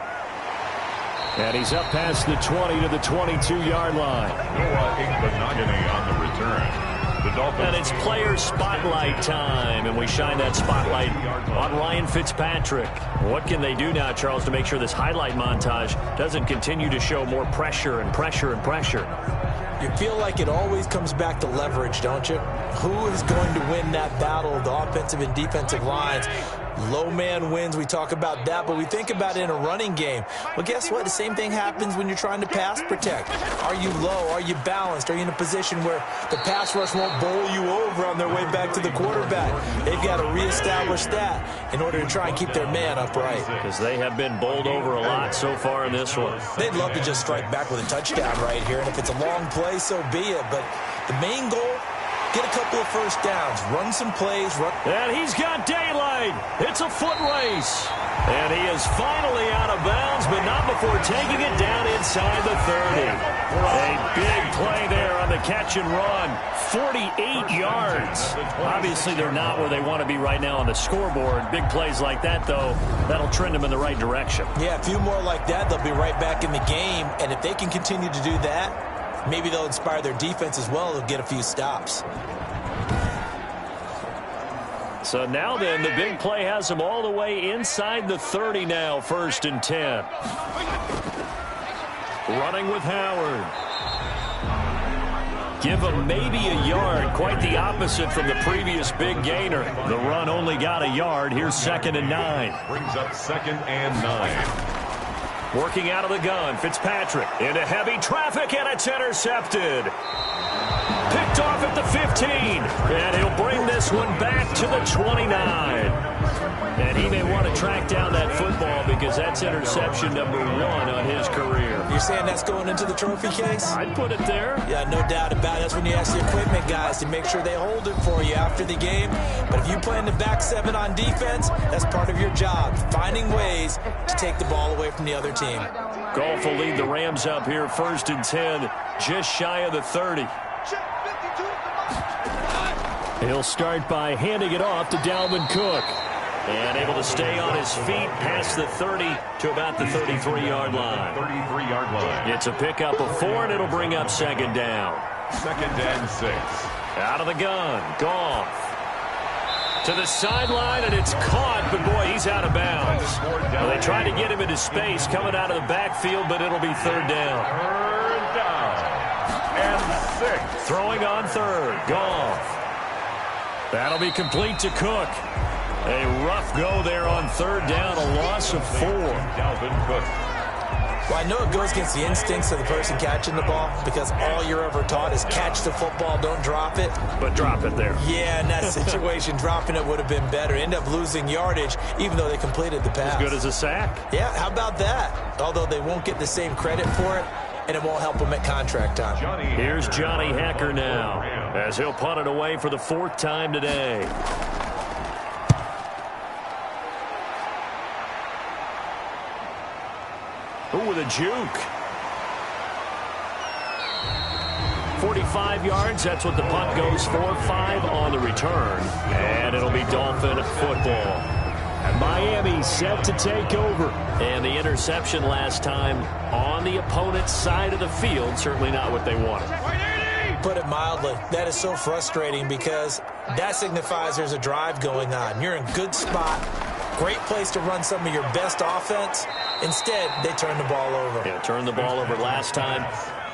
And he's up past the 20 to the 22-yard line. Noah Igbenogany on the return. The Dolphins. And it's player spotlight time, and we shine that spotlight on Ryan Fitzpatrick. What can they do now, Charles, to make sure this highlight montage doesn't continue to show more pressure and pressure and pressure? You feel like it always comes back to leverage, don't you? Who is going to win that battle of the offensive and defensive lines? Low man wins. We talk about that, but we think about it in a running game. Well, guess what? The same thing happens when you're trying to pass protect. Are you low? Are you balanced? Are you in a position where the pass rush won't bowl you over on their way back to the quarterback? They've got to reestablish that in order to try and keep their man upright. Because they have been bowled over a lot so far in this one. They'd love to just strike back with a touchdown right here, and if it's a long play, so be it. But the main goal, get a couple of first downs, run some plays. And he's got daylight. It's a foot race. And he is finally out of bounds, but not before taking it down inside the 30. A big play there on the catch and run. 48 yards. Obviously, they're not where they want to be right now on the scoreboard. Big plays like that, though, that'll trend them in the right direction. Yeah, a few more like that, they'll be right back in the game. And if they can continue to do that, maybe they'll inspire their defense as well. They'll get a few stops. So now then, the big play has them all the way inside the 30 now, 1st and 10. Running with Howard. Give him maybe a yard. Quite the opposite from the previous big gainer. The run only got a yard. Here's 2nd and 9. Brings up 2nd and 9. Working out of the gun, Fitzpatrick into heavy traffic, and it's intercepted. Picked off at the 15, and he'll bring this one back to the 29. And he may want to track down that football because that's interception number 1 on his career. You're saying that's going into the trophy case? I'd put it there. Yeah, no doubt about it. That's when you ask the equipment guys to make sure they hold it for you after the game. But if you play in the back 7 on defense, that's part of your job, finding ways to take the ball away from the other team. Goff will lead the Rams up here, 1st and 10, just shy of the 30. He'll start by handing it off to Dalvin Cook. And able to stay on his feet past the 30 to about the 33-yard line. 33-yard line. It's a pickup of 4, and it'll bring up 2nd down. 2nd and 6. Out of the gun, Goff. To the sideline, and it's caught, but boy, he's out of bounds. Well, they tried to get him into space coming out of the backfield, but it'll be 3rd down. 3rd down and 6. Throwing on 3rd, Goff. That'll be complete to Cook. A rough go there on 3rd down, a loss of 4. Dalvin Cook. Well, I know it goes against the instincts of the person catching the ball because all you're ever taught is catch the football, don't drop it. But drop it there. Yeah, in that situation, dropping it would have been better. End up losing yardage, even though they completed the pass. As good as a sack. Yeah, how about that? Although they won't get the same credit for it, and it won't help them at contract time. Here's Johnny Hekker now, as he'll punt it away for the 4th time today. Ooh, with a juke. 45 yards, that's what the punt goes for. 5 on the return, and it'll be Dolphin football. And Miami set to take over. And the interception last time on the opponent's side of the field, certainly not what they wanted. Put it mildly, that is so frustrating because that signifies there's a drive going on. You're in good spot. Great place to run some of your best offense. Instead, they turn the ball over. Yeah, turned the ball over last time.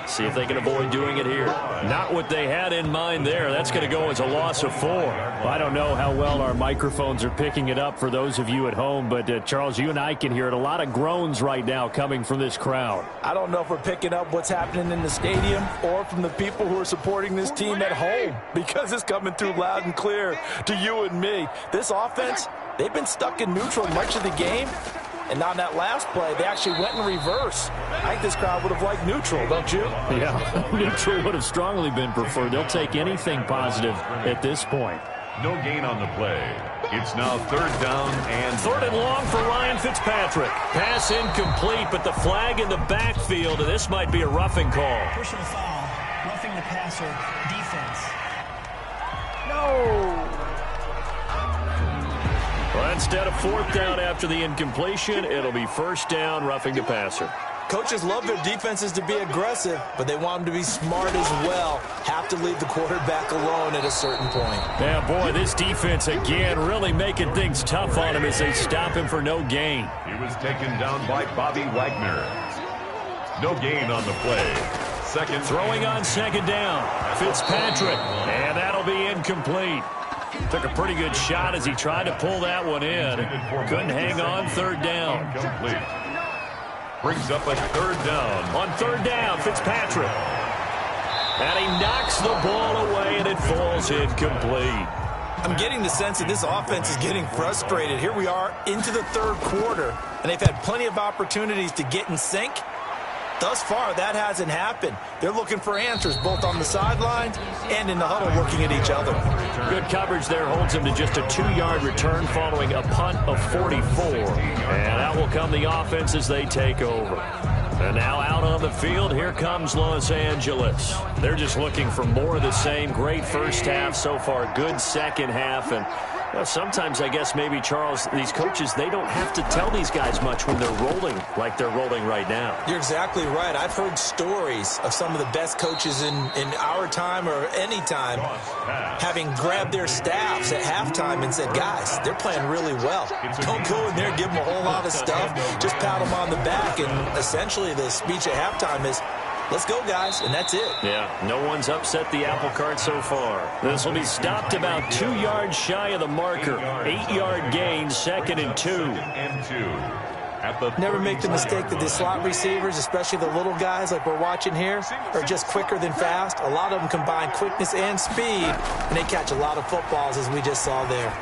See if they can avoid doing it here. Not what they had in mind there. That's going to go as a loss of 4. Well, I don't know how well our microphones are picking it up for those of you at home, but Charles, you and I can hear it. A lot of groans right now coming from this crowd. I don't know if we're picking up what's happening in the stadium or from the people who are supporting this team at home because it's coming through loud and clear to you and me. This offense, they've been stuck in neutral much of the game. And on that last play, they actually went in reverse. I think this crowd would have liked neutral, don't you? Yeah, neutral would have strongly been preferred. They'll take anything positive at this point. No gain on the play. It's now 3rd down and 3rd and long for Ryan Fitzpatrick. Pass incomplete, but the flag in the backfield, and this might be a roughing call. Personal foul, roughing the passer, defense. No. Well, instead of 4th down after the incompletion, it'll be 1st down, roughing the passer. Coaches love their defenses to be aggressive, but they want them to be smart as well. Have to leave the quarterback alone at a certain point. Yeah, boy, this defense again really making things tough on him as they stop him for no gain. he was taken down by Bobby Wagner. No gain on the play. Throwing on 2nd down. Fitzpatrick, and that'll be incomplete. Took a pretty good shot as he tried to pull that one in. Couldn't hang on. 3rd down. Incomplete. Brings up a 3rd down. On 3rd down, Fitzpatrick. And he knocks the ball away, and it falls incomplete. I'm getting the sense that this offense is getting frustrated. Here we are into the 3rd quarter, and they've had plenty of opportunities to get in sync. Thus far, that hasn't happened. They're looking for answers both on the sidelines and in the huddle working at each other. Good coverage there holds him to just a 2-yard return following a punt of 44. And out will come the offense as they take over. And now out on the field, here comes Los Angeles. They're just looking for more of the same. Great first half so far, good second half, and Well, sometimes I guess maybe, Charles, these coaches, they don't have to tell these guys much when they're rolling like they're rolling right now. You're exactly right. I've heard stories of some of the best coaches in our time or any time having grabbed their staffs at halftime and said, guys, they're playing really well. Don't go in there and give them a whole lot of stuff. Just pat them on the back. And essentially the speech at halftime is, let's go, guys, and that's it. Yeah, no one's upset the apple cart so far. This will be stopped about 2 yards shy of the marker. 8-yard gain, 2nd and 2. Never make the mistake that the slot receivers, especially the little guys like we're watching here, are just quicker than fast. A lot of them combine quickness and speed, and they catch a lot of footballs, as we just saw there.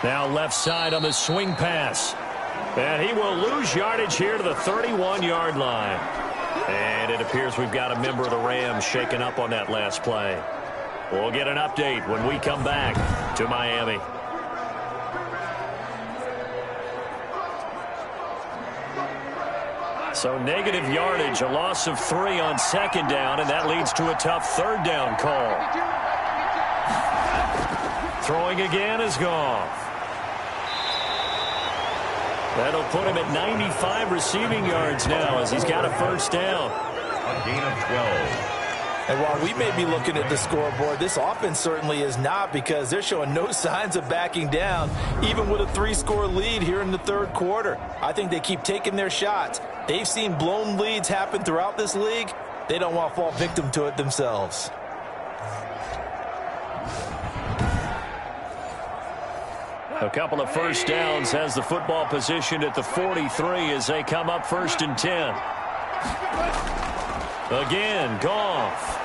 Now left side on the swing pass. And he will lose yardage here to the 31-yard line. And it appears we've got a member of the Rams shaken up on that last play. We'll get an update when we come back to Miami. So negative yardage, a loss of 3 on 2nd down, and that leads to a tough 3rd down call. Throwing again is Goff. That'll put him at 95 receiving yards now as he's got a 1st down. A gain of 12. And while we may be looking at the scoreboard, this offense certainly is not, because they're showing no signs of backing down, even with a 3-score lead here in the 3rd quarter. I think they keep taking their shots. They've seen blown leads happen throughout this league. They don't want to fall victim to it themselves. A couple of 1st downs has the football positioned at the 43 as they come up 1st and 10. Again, Goff.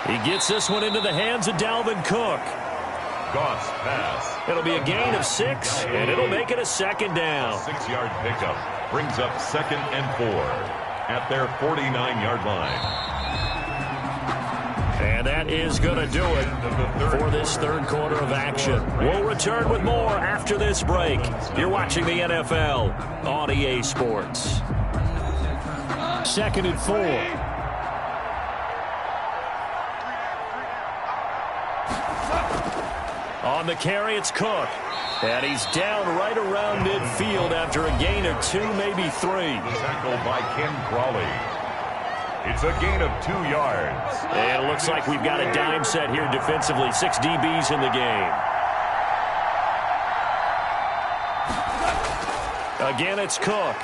He gets this one into the hands of Dalvin Cook. Goff's pass. It'll be a gain of 6, and it'll make it a 2nd down. 6-yard pickup brings up 2nd and 4 at their 49-yard line. And that is going to do it for this 3rd quarter of action. We'll return with more after this break. You're watching the NFL on EA Sports. 2nd and 4. On the carry, it's Cook. And he's down right around midfield after a gain of 2, maybe 3. Tackled by Ken Crawley. It's a gain of 2 yards. And it looks like we've got a dime set here defensively. 6 DBs in the game. Again, it's Cook.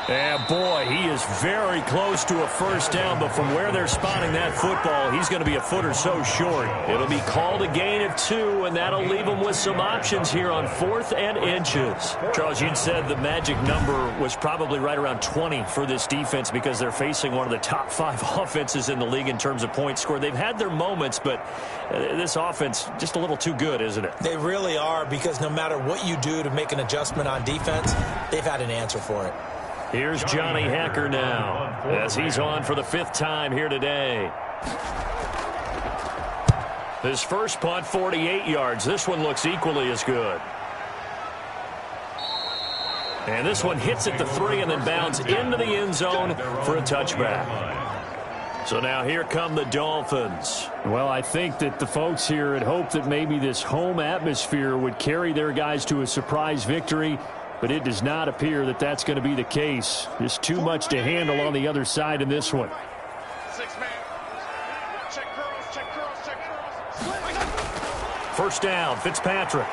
And boy, he is very close to a 1st down, but from where they're spotting that football, he's going to be a foot or so short. It'll be called a gain of 2, and that'll leave him with some options here on 4th and inches. Charles, you'd said the magic number was probably right around 20 for this defense because they're facing one of the top 5 offenses in the league in terms of points scored. They've had their moments, but this offense just a little too good, isn't it? They really are, because no matter what you do to make an adjustment on defense, they've had an answer for it. Here's Johnny Hacker now as he's on for the 5th time here today. His first punt, 48 yards. This one looks equally as good. And this one hits at the 3 and then bounds into the end zone for a touchback. So now here come the Dolphins. Well, I think that the folks here had hoped that maybe this home atmosphere would carry their guys to a surprise victory. But it does not appear that that's going to be the case. Just too much to handle on the other side in this one. 6-man. Check curls, check curls, check curls. 1st down, Fitzpatrick.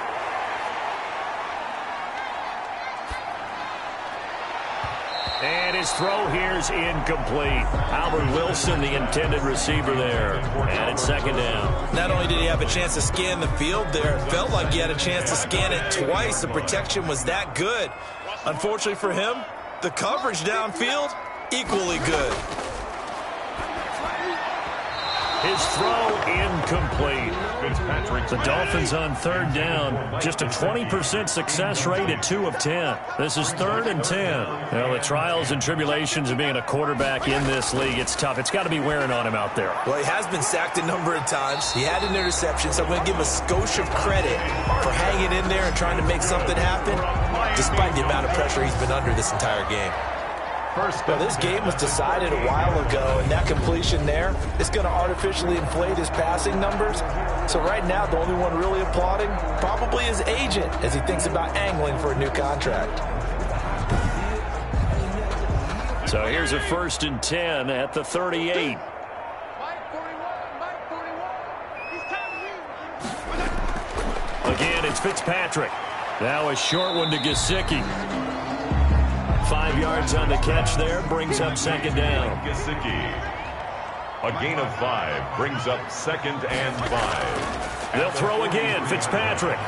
And his throw here's incomplete. Albert Wilson, the intended receiver there. And it's 2nd down. Not only did he have a chance to scan the field there, it felt like he had a chance to scan it twice. The protection was that good. Unfortunately for him, the coverage downfield, equally good. His throw incomplete. The Dolphins on 3rd down. Just a 20% success rate at 2 of 10. This is 3rd and 10. Well, the trials and tribulations of being a quarterback in this league, it's tough. It's got to be wearing on him out there. Well, he has been sacked a number of times. He had an interception, so I'm going to give him a skosh of credit for hanging in there and trying to make something happen, despite the amount of pressure he's been under this entire game. Well, this game was decided a while ago, and that completion there is going to artificially inflate his passing numbers. So right now, the only one really applauding probably his agent as he thinks about angling for a new contract. So here's a 1st and 10 at the 38. Again, it's Fitzpatrick. Now a short one to Gesicki. 5 yards on the catch there, brings up 2nd down. Gesicki. A gain of 5 brings up 2nd and 5. They'll throw again, Fitzpatrick.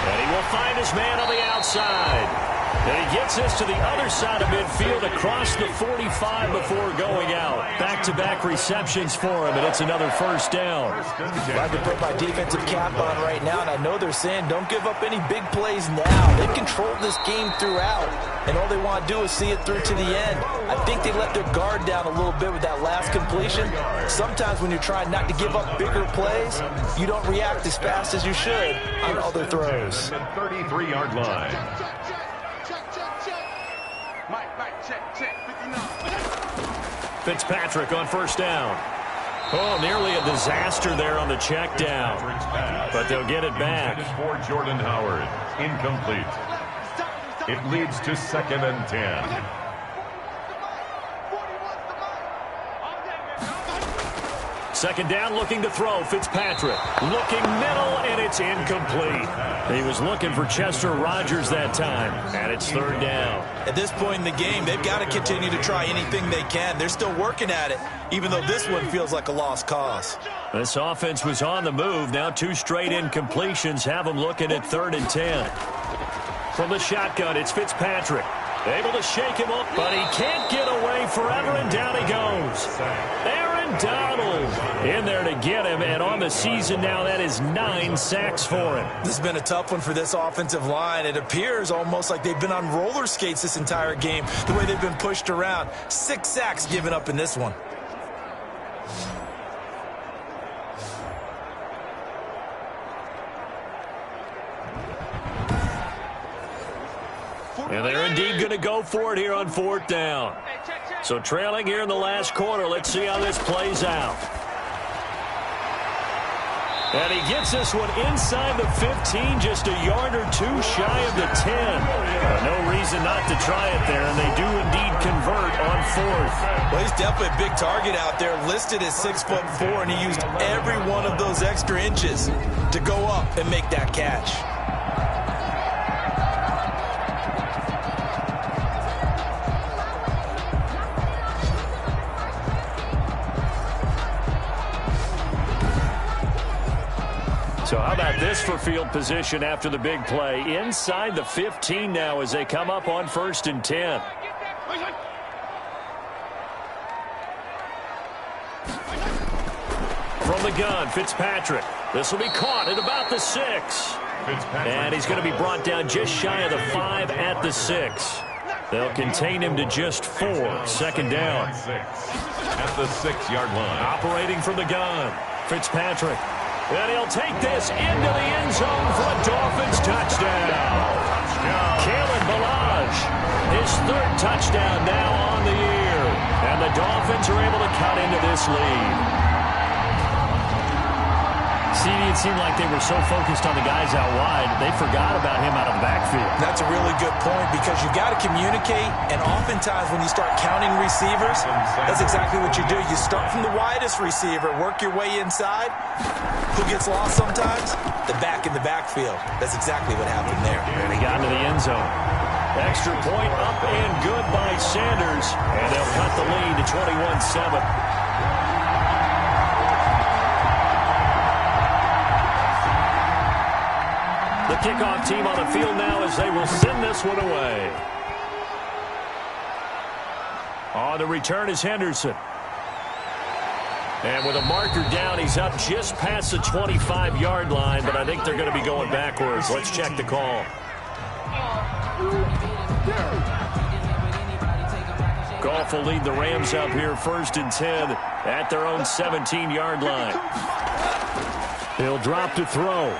And he will find his man on the outside. And he gets this to the other side of midfield across the 45 before going out. Back-to-back receptions for him, and it's another 1st down. I can put my defensive cap on right now, and I know they're saying don't give up any big plays now. They've controlled this game throughout, and all they want to do is see it through to the end. I think they let their guard down a little bit with that last completion. Sometimes when you're trying not to give up bigger plays, you don't react as fast as you should on other throws. 33-yard line. Fitzpatrick on 1st down. Oh, nearly a disaster there on the check down. But they'll get it back. For Jordan Howard. Incomplete. It leads to 2nd and 10. Second down, looking to throw. Fitzpatrick looking middle, and it's incomplete. He was looking for Chester Rogers that time, and it's 3rd down. At this point in the game, they've got to continue to try anything they can. They're still working at it, even though this one feels like a lost cause. This offense was on the move. Now 2 straight incompletions have them looking at 3rd and 10. From the shotgun, it's Fitzpatrick. Able to shake him up, but he can't get away forever, and down he goes. Aaron Donald in there to get him, and on the season now, that is 9 sacks for him. This has been a tough one for this offensive line. It appears almost like they've been on roller skates this entire game, the way they've been pushed around. 6 sacks given up in this one. And they're indeed going to go for it here on 4th down. So trailing here in the last quarter. Let's see how this plays out. And he gets this one inside the 15, just a yard or 2 shy of the 10. No reason not to try it there, and they do indeed convert on 4th. Well, he's definitely a big target out there, listed as 6'4", and he used every one of those extra inches to go up and make that catch. So how about this for field position after the big play? Inside the 15 now as they come up on 1st and 10. From the gun, Fitzpatrick. This will be caught at about the 6. And he's going to be brought down just shy of the 5 at the 6. They'll contain him to just 4. 2nd down. At the 6-yard line. Operating from the gun, Fitzpatrick. And he'll take this into the end zone for a Dolphins touchdown. Kalen Ballage, his 3rd touchdown now on the year. And the Dolphins are able to cut into this lead. CD, it seemed like they were so focused on the guys out wide, they forgot about him out of the backfield. That's a really good point because you got to communicate, and oftentimes when you start counting receivers, that's exactly what you do. You start from the widest receiver, work your way inside. Who gets lost sometimes? The back in the backfield. That's exactly what happened there. And he got into the end zone. Extra point up and good by Sanders, and they'll cut the lead to 21-7. The kickoff team on the field now as they will send this one away. On the return is Henderson. And with a marker down, he's up just past the 25-yard line, but I think they're going to be going backwards. Let's check the call. Goff will lead the Rams up here 1st and 10 at their own 17-yard line. He'll drop to throw.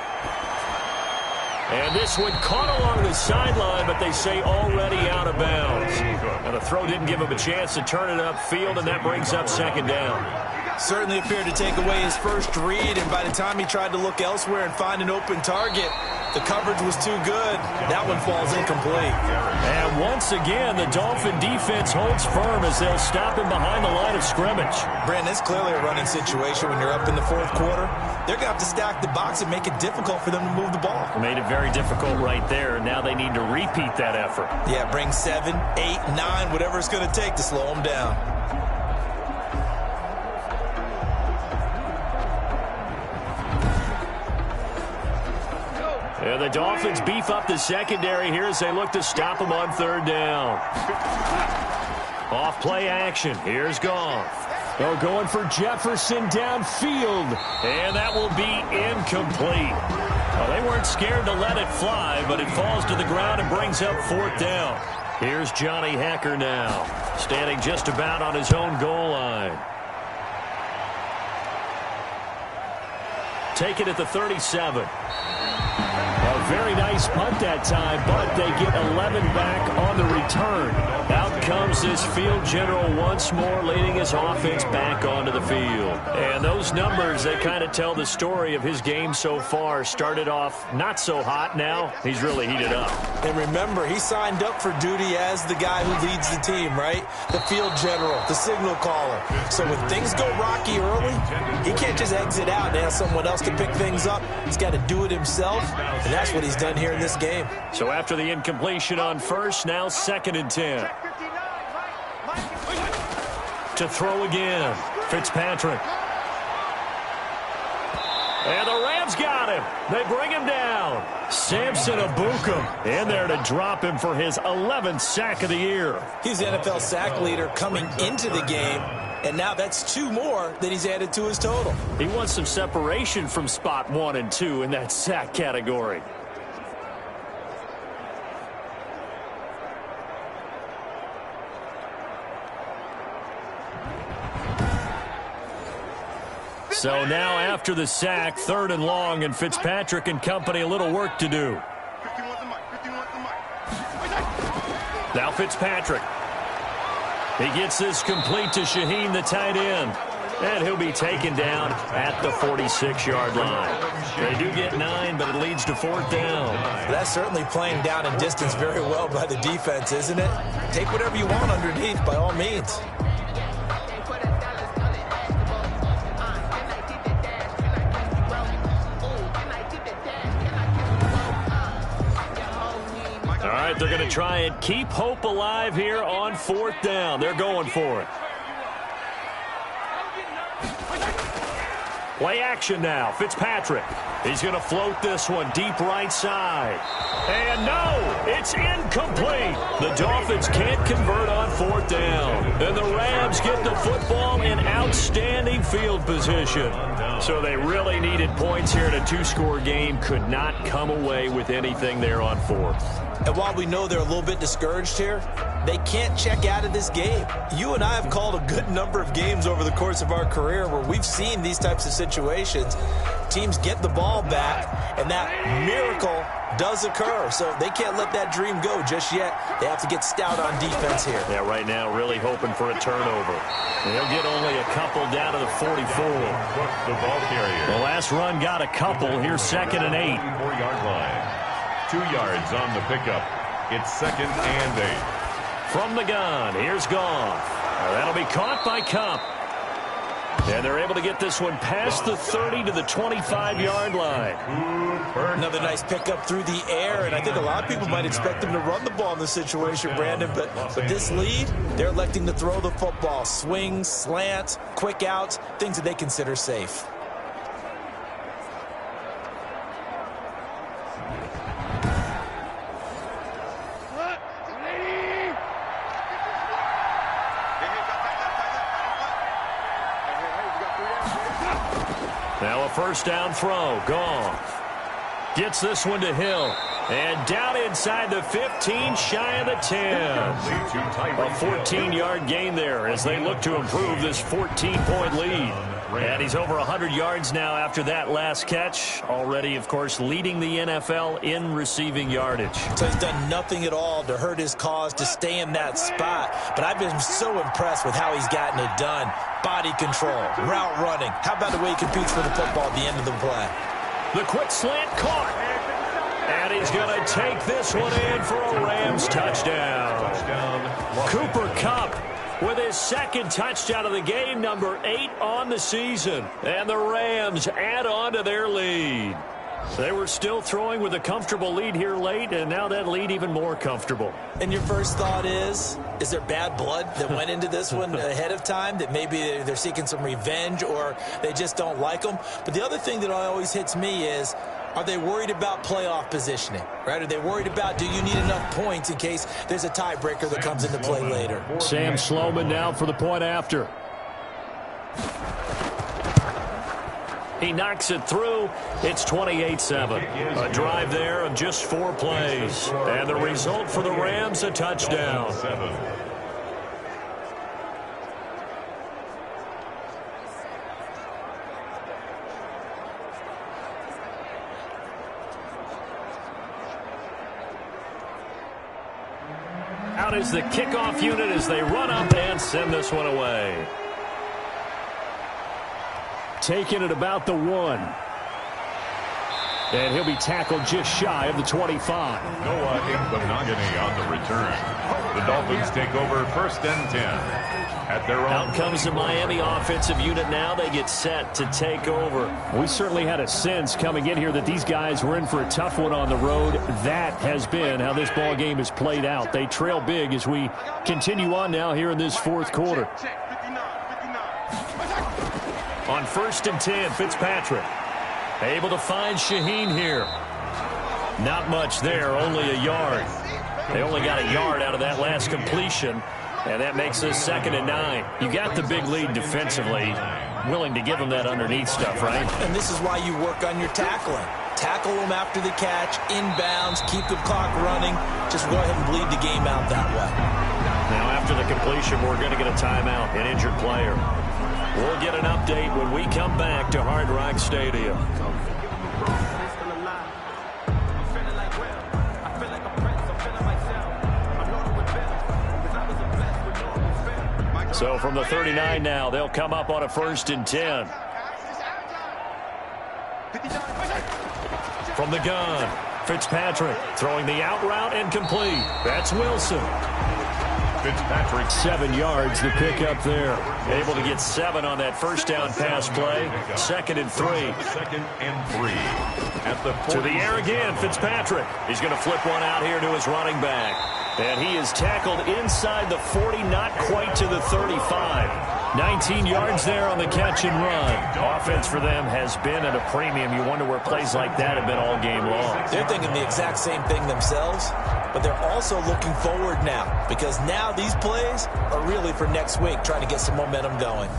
And this one caught along the sideline, but they say already out of bounds. Now, the throw didn't give him a chance to turn it upfield, and that brings up second down. Certainly appeared to take away his first read, and by the time he tried to look elsewhere and find an open target, the coverage was too good. That one falls incomplete. And once again, the Dolphin defense holds firm as they'll stop him behind the line of scrimmage. Brandon, it's clearly a running situation when you're up in the fourth quarter. They're going to have to stack the box and make it difficult for them to move the ball. Made it very difficult right there. Now they need to repeat that effort. Yeah, bring 7, 8, 9, whatever it's going to take to slow them down. And the Dolphins beef up the secondary here as they look to stop him on third down. Off play action. Here's Goff. They're going for Jefferson downfield. And that will be incomplete. Well, they weren't scared to let it fly, but it falls to the ground and brings up fourth down. Here's Johnny Hecker now, standing just about on his own goal line. Take it at the 37. A very nice punt that time, but they get 11 back on the return. Out comes this field general once more, leading his offense back onto the field. And those numbers, they kind of tell the story of his game so far. Started off not so hot. Now he's really heated up. And remember, he signed up for duty as the guy who leads the team, right? The field general, the signal caller. So when things go rocky early, he can't just exit out and ask someone else to pick things up. He's got to do it himself, and that's what he's done here in this game. So after the incompletion on first, now 2nd and 10. To throw again, Fitzpatrick. And the Rams got him. They bring him down. Samson Abukum in there to drop him for his 11th sack of the year. He's the NFL sack leader coming into the game, and now that's 2 more that he's added to his total. He wants some separation from spot 1 and 2 in that sack category. So now after the sack, 3rd and long, and Fitzpatrick and company a little work to do. Now Fitzpatrick. He gets this complete to Shaheen, the tight end. And he'll be taken down at the 46-yard line. They do get 9, but it leads to 4th down. That's certainly playing down in distance very well by the defense, isn't it? Take whatever you want underneath, by all means. All right, they're going to try and keep hope alive here on 4th down. They're going for it. Play action now. Fitzpatrick. He's going to float this one deep right side. And no, it's incomplete. The Dolphins can't convert on 4th down. And the Rams get the football in outstanding field position. So they really needed points here in a 2-score game. Could not come away with anything there on 4th. And while we know they're a little bit discouraged here, they can't check out of this game. You and I have called a good number of games over the course of our career where we've seen these types of situations. Teams get the ball back, and that miracle does occur. So they can't let that dream go just yet. They have to get stout on defense here. Yeah, right now really hoping for a turnover. They'll get only a couple down to the 44. The ball carrier. The last run got a couple. Here's 2nd and 8. 4-yard line. 2 yards on the pickup. It's 2nd and 8. From the gun, here's Goff. That'll be caught by Kupp. And they're able to get this one past the 30 to the 25-yard line. Another nice pickup through the air, and I think a lot of people might expect them to run the ball in this situation, Brandon, but with this lead, they're electing to throw the football. Swings, slants, quick outs, things that they consider safe. Now a 1st down throw. Goff gets this one to Hill. And down inside the 15, shy of the 10. A 14-yard gain there as they look to improve this 14-point lead. And he's over 100 yards now after that last catch. Already, of course, leading the NFL in receiving yardage. So he's done nothing at all to hurt his cause to stay in that spot. But I've been so impressed with how he's gotten it done. Body control, route running. How about the way he competes for the football at the end of the play? The quick slant caught. And he's going to take this one in for a Rams touchdown. Cooper Kupp with his second touchdown of the game, number 8 on the season. And the Rams add on to their lead. They were still throwing with a comfortable lead here late, and now that lead even more comfortable. And your first thought is there bad blood that went into this one ahead of time, that maybe they're seeking some revenge or they just don't like them? But the other thing that always hits me is, are they worried about playoff positioning, right? Are they worried about, do you need enough points in case there's a tiebreaker that comes into play later? Sam Sloman now for the point after. He knocks it through. It's 28-7. A drive there of just 4 plays. And the result for the Rams, a touchdown. Out is the kickoff unit as they run up and send this one away. Taking it about the 1. And he'll be tackled just shy of the 25. Noah Ingbonogany on the return. The Dolphins take over 1st and 10 at their own. Out comes the Miami offensive unit now. They get set to take over. We certainly had a sense coming in here that these guys were in for a tough one on the road. That has been how this ball game has played out. They trail big as we continue on now here in this 4th quarter. On 1st and 10, Fitzpatrick able to find Shaheen here. Not much there, only a yard. They only got a yard out of that last completion, and that makes this 2nd and 9. You got the big lead defensively. Willing to give them that underneath stuff, right? And this is why you work on your tackling. Tackle them after the catch, inbounds, keep the clock running. Just go ahead and bleed the game out that way. Now after the completion, we're going to get a timeout, an injured player. We'll get an update when we come back to Hard Rock Stadium. So from the 39 now, they'll come up on a 1st and 10. From the gun, Fitzpatrick throwing the out route and complete. That's Wilson. Fitzpatrick 7 yards the pick up there. Able to get 7 on that first down pass play. 2nd and 3. 2nd and 3 at the 40. To the air again, Fitzpatrick. He's going to flip one out here to his running back. And he is tackled inside the 40, not quite to the 35. 19 yards there on the catch and run. Offense for them has been at a premium. You wonder where plays like that have been all game long. They're thinking the exact same thing themselves, but they're also looking forward now, because now these plays are really for next week, trying to get some momentum going.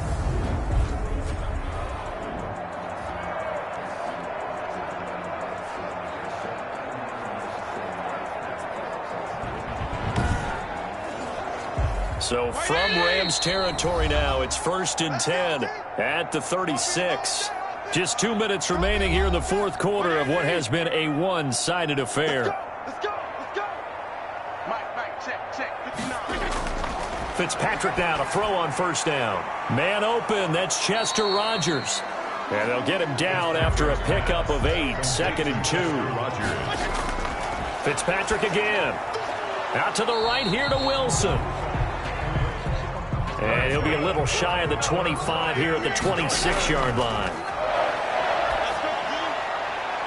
So from Rams territory now, it's 1st and 10 at the 36. Just 2 minutes remaining here in the 4th quarter of what has been a one-sided affair. Let's go. Mike, check. Fitzpatrick now to throw on 1st down. Man open, that's Chester Rogers. And they'll get him down after a pickup of 8, 2nd and 2. Fitzpatrick again. Out to the right here to Wilson. And he'll be a little shy of the 25 here at the 26-yard line.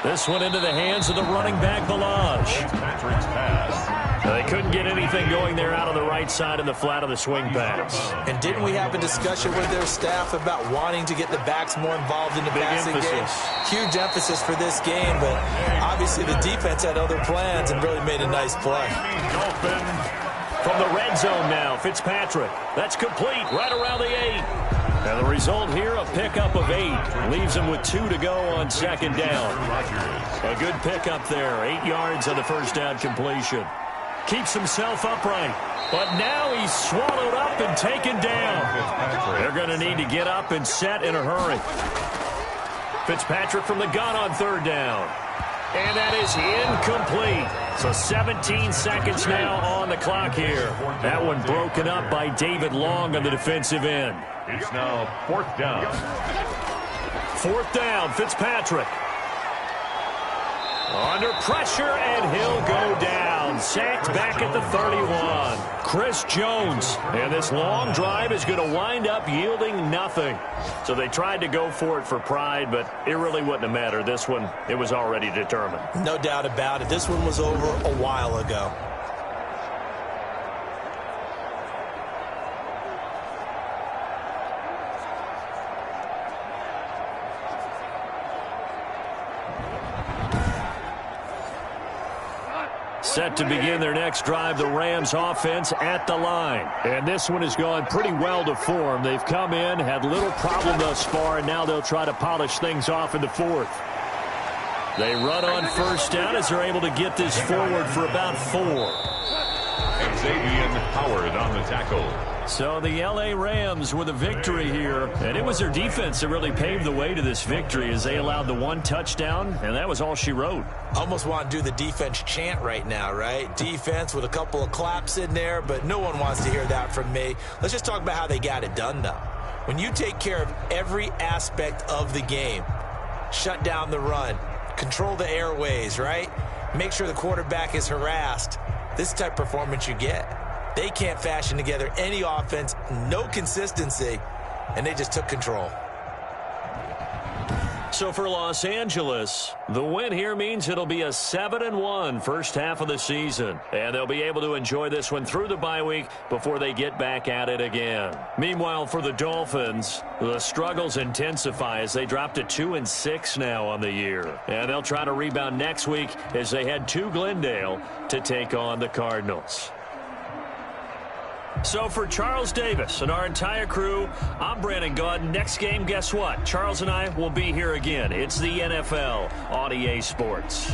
This one into the hands of the running back, Balaj. Patrick's pass. They couldn't get anything going there out on the right side in the flat of the swing pass. And didn't we have a discussion with their staff about wanting to get the backs more involved in the passing game? Huge emphasis for this game, but obviously the defense had other plans and really made a nice play. From the red zone now, Fitzpatrick. That's complete right around the 8. And the result here, a pickup of 8. Leaves him with 2 to go on second down. A good pickup there. 8 yards on the first down completion. Keeps himself upright. But now he's swallowed up and taken down. They're going to need to get up and set in a hurry. Fitzpatrick from the gun on third down. And that is incomplete. So 17 seconds now on the clock here. That one broken up by David Long on the defensive end. It's now 4th down. 4th down, Fitzpatrick. Under pressure, and he'll go down. Sacked back at the 31. Chris Jones. And this long drive is going to wind up yielding nothing. So they tried to go for it for pride, but it really wouldn't have mattered. This one, it was already determined. No doubt about it. This one was over a while ago. Set to begin their next drive, the Rams offense at the line. And this one has gone pretty well to form. They've come in, had little problem thus far, and now they'll try to polish things off in the 4th. They run on first down as they're able to get this forward for about 4. Xavier Howard on the tackle. So the L.A. Rams with a victory here, and it was their defense that really paved the way to this victory as they allowed the 1 touchdown, and that was all she wrote. Almost want to do the defense chant right now, right? Defense with a couple of claps in there, but no one wants to hear that from me. Let's just talk about how they got it done, though. When you take care of every aspect of the game, shut down the run, control the airways, right? Make sure the quarterback is harassed. This type of performance you get. They can't fashion together any offense, no consistency, and they just took control. So for Los Angeles, the win here means it'll be a 7-1 first half of the season. And they'll be able to enjoy this one through the bye week before they get back at it again. Meanwhile, for the Dolphins, the struggles intensify as they drop to 2-6 now on the year. And they'll try to rebound next week as they head to Glendale to take on the Cardinals. So for Charles Davis and our entire crew, I'm Brandon Gaudin. Next game, guess what? Charles and I will be here again. It's the NFL on EA Sports.